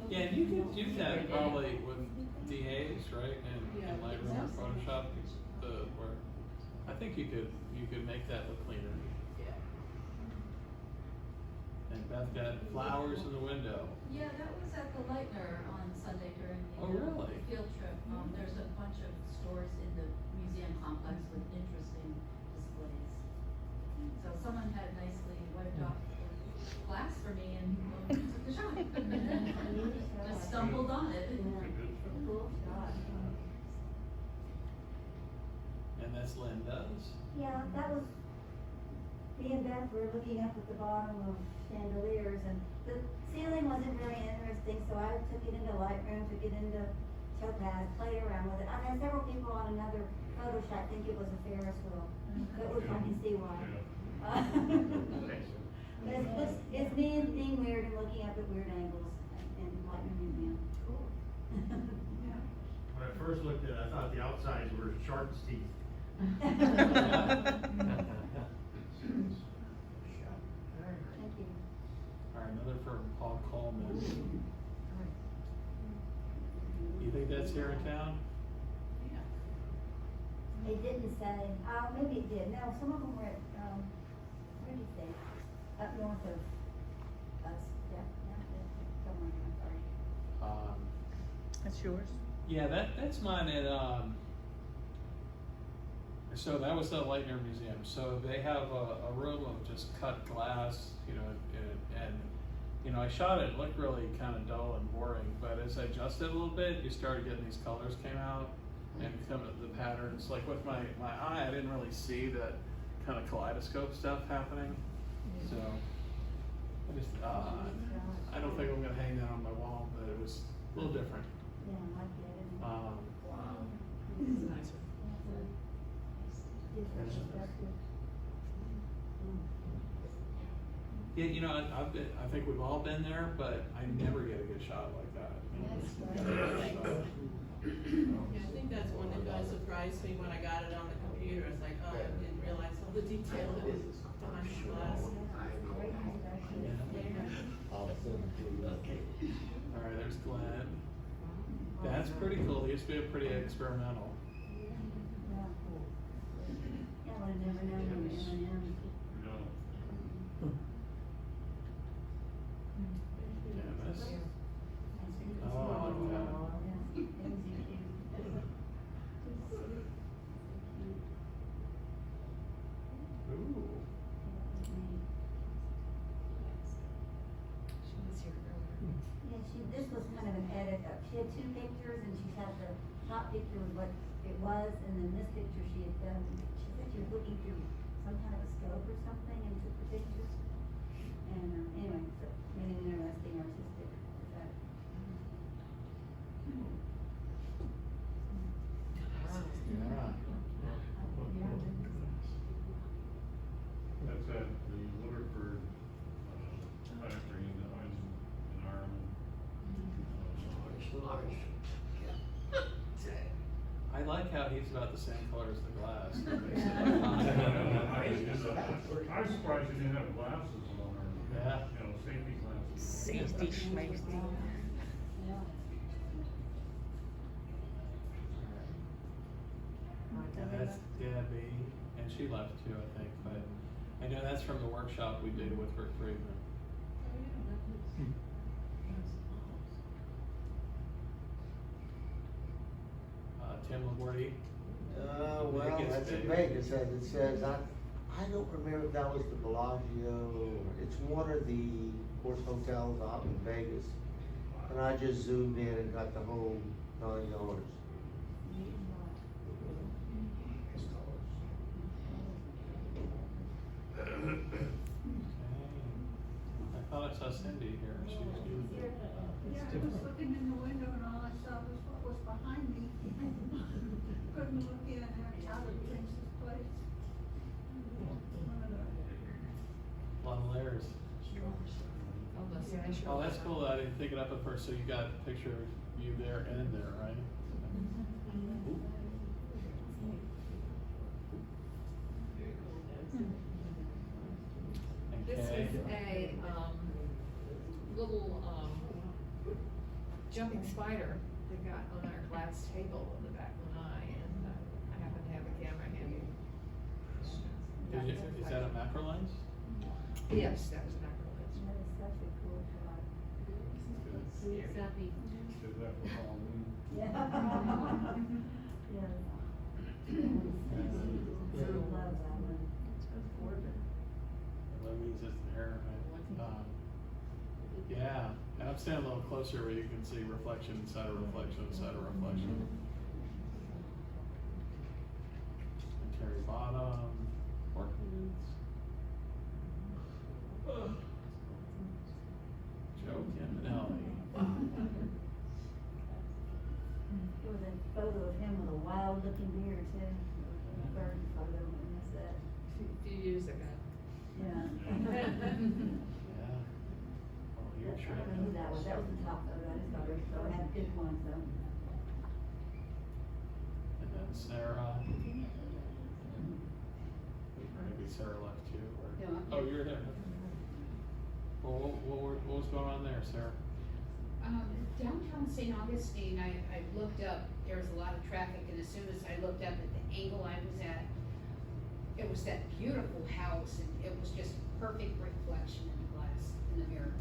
Yeah, and you can do that probably with DAs, right? And Lightroom or Photoshop, where I think you could make that look cleaner. And Beth got flowers in the window. Yeah, that was at the Lightner on Sunday during the Oh, really? field trip. There's a bunch of stores in the museum complex with interesting displays. So someone had nicely wiped off the glass for me and took the shot. Just stumbled on it. Cool shot. And that's Linda's. Yeah, that was, me and Beth were looking up at the bottom of chandeliers, and the ceiling wasn't very interesting, so I took it into Lightroom, took it into Topaz, played around with it. I had several people on another photo shot think it was a Ferris wheel, but I can see why. But it's me being weird and looking up at weird angles in Lightroom Museum. Cool. When I first looked at it, I thought the outsides were shark's teeth. Thank you. All right, another from Paul Coleman. You think that's here in town? It didn't say, maybe it did. No, some of them were at, where did it say? Up north of us. Yeah, somewhere, I'm sorry. That's yours. Yeah, that's mine at, so that was the Lightner Museum. So they have a room of just cut glass, you know, and you know, I shot it, looked really kind of dull and boring, but as I adjusted a little bit, you started getting these colors came out and some of the patterns. Like with my eye, I didn't really see that kind of kaleidoscope stuff happening. So I just, I don't think I'm gonna hang that on my wall, but it was a little different. Yeah, I like it. Wow. This is nicer. Yeah, you know, I think we've all been there, but I never get a good shot like that. Yeah, I think that's one that does surprise me when I got it on the computer. It's like, oh, I didn't realize all the detail it is behind the glass. All right, there's Glenn. That's pretty cool. He used to be pretty experimental. Yeah, cool. Yeah, I would have never known him was M&M. Dennis. Oh, I like that. this was kind of an edit, she had two pictures, and she had the top picture was what it was, and then this picture she had done, she said she was looking through some kind of a scope or something and took the pictures. And, anyway, so, made an interesting artistic effect. That's at the Waterford factory in Ireland. I like how he's about the same color as the glass. I'm surprised you didn't have glasses on, or, Yeah. safety glasses. Safety schmafety. That's Debbie, and she left too, I think, but I know that's from the workshop we did with Rick Friedman. Tim Labordi. Well, that's in Vegas, as it says. I don't remember if that was the Bellagio, or it's one of the, of course, hotels out in Vegas. And I just zoomed in and got the whole 9 yards. I thought I saw Cindy here. She was new. Yeah, I was looking in the window and all I saw was what was behind me. Couldn't look in and out of Prince's place. A lot of layers. Oh, that's cool. I didn't pick it up at first. So you got a picture of you there and there, right? This is a, little, jumping spider that got on our glass table in the back lanai, and, I happen to have a camera handy. Is that a macro lens? Yes, that was an macro lens. That is such a cool shot. Exactly. Did that for Halloween. Yeah. Yes. Really love that one. That means it's there, right? Yeah, and I'm standing a little closer where you can see reflection inside a reflection inside a reflection. And Terry Bottom, Orchids. Joe Campanelli. There was a photo of him with a wild looking beard too. The third photo in the set. A few years ago. Yeah. Yeah. Oh, you're I sure. don't know who that was. That was the top photo. I just thought it had good ones though. And then Sarah. Maybe Sarah left too. Or... No, I'm Oh, here. you're there. Well, what was going on there, Sarah? Downtown St. Augustine, I looked up, there was a lot of traffic, and as soon as I looked up at the angle I was at, it was that beautiful house, and it was just perfect reflection in the glass, in the mirror.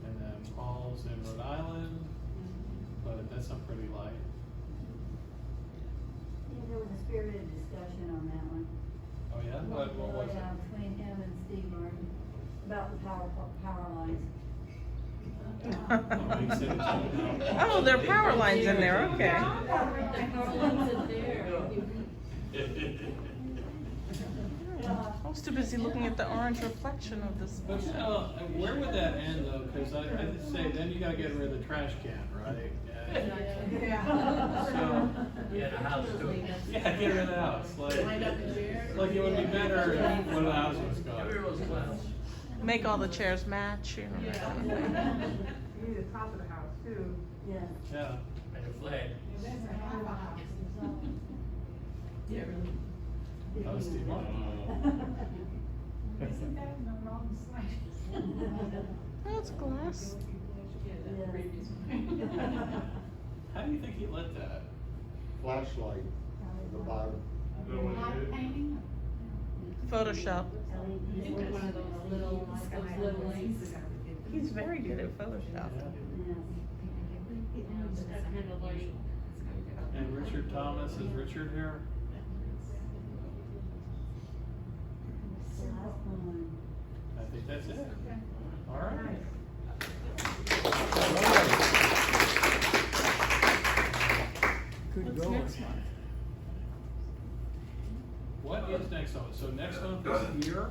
And then Paul's in Rhode Island, but that's not pretty light. Yeah, there was a spirited discussion on that one. Oh yeah? What was it? Yeah, between him and Steve Martin about the power lines. Oh, there are power lines in there, okay. I was too busy looking at the orange reflection of this. But where would that end though? Because I just say then you gotta get rid of the trash can, right? Yeah. So, Yeah, the house too. yeah, get rid of the house. Like it would be better if one of the houses was gone. Make all the chairs match, you know. You need the top of the house too. Yeah. Yeah. Like a flag. Yeah. That was Steve Martin. Isn't that in the wrong side? That's glass. How do you think he lit that? Flashlight on the bottom. Light painting? Photoshop. One of those little lights. He's very good at Photoshop. And Richard Thomas, is Richard here? I think that's it. All right. What's next month? What is next month? So next month is here.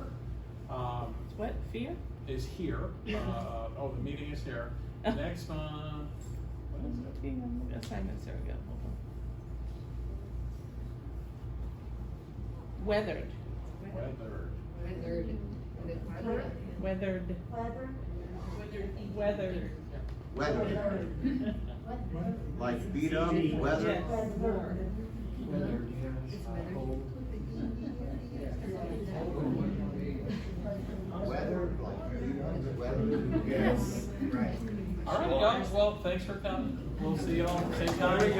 What, fear? Is here. The meeting is here. Next month, what is it? Assignments, there we go, hold on. Weathered. Weathered. Weathered. Weather. Weathered. Weather. Like beat up, weather. Yes. Weather, like beat up, weather. Yes. Right. All right, guys. Well, thanks for coming. We'll see y'all same time.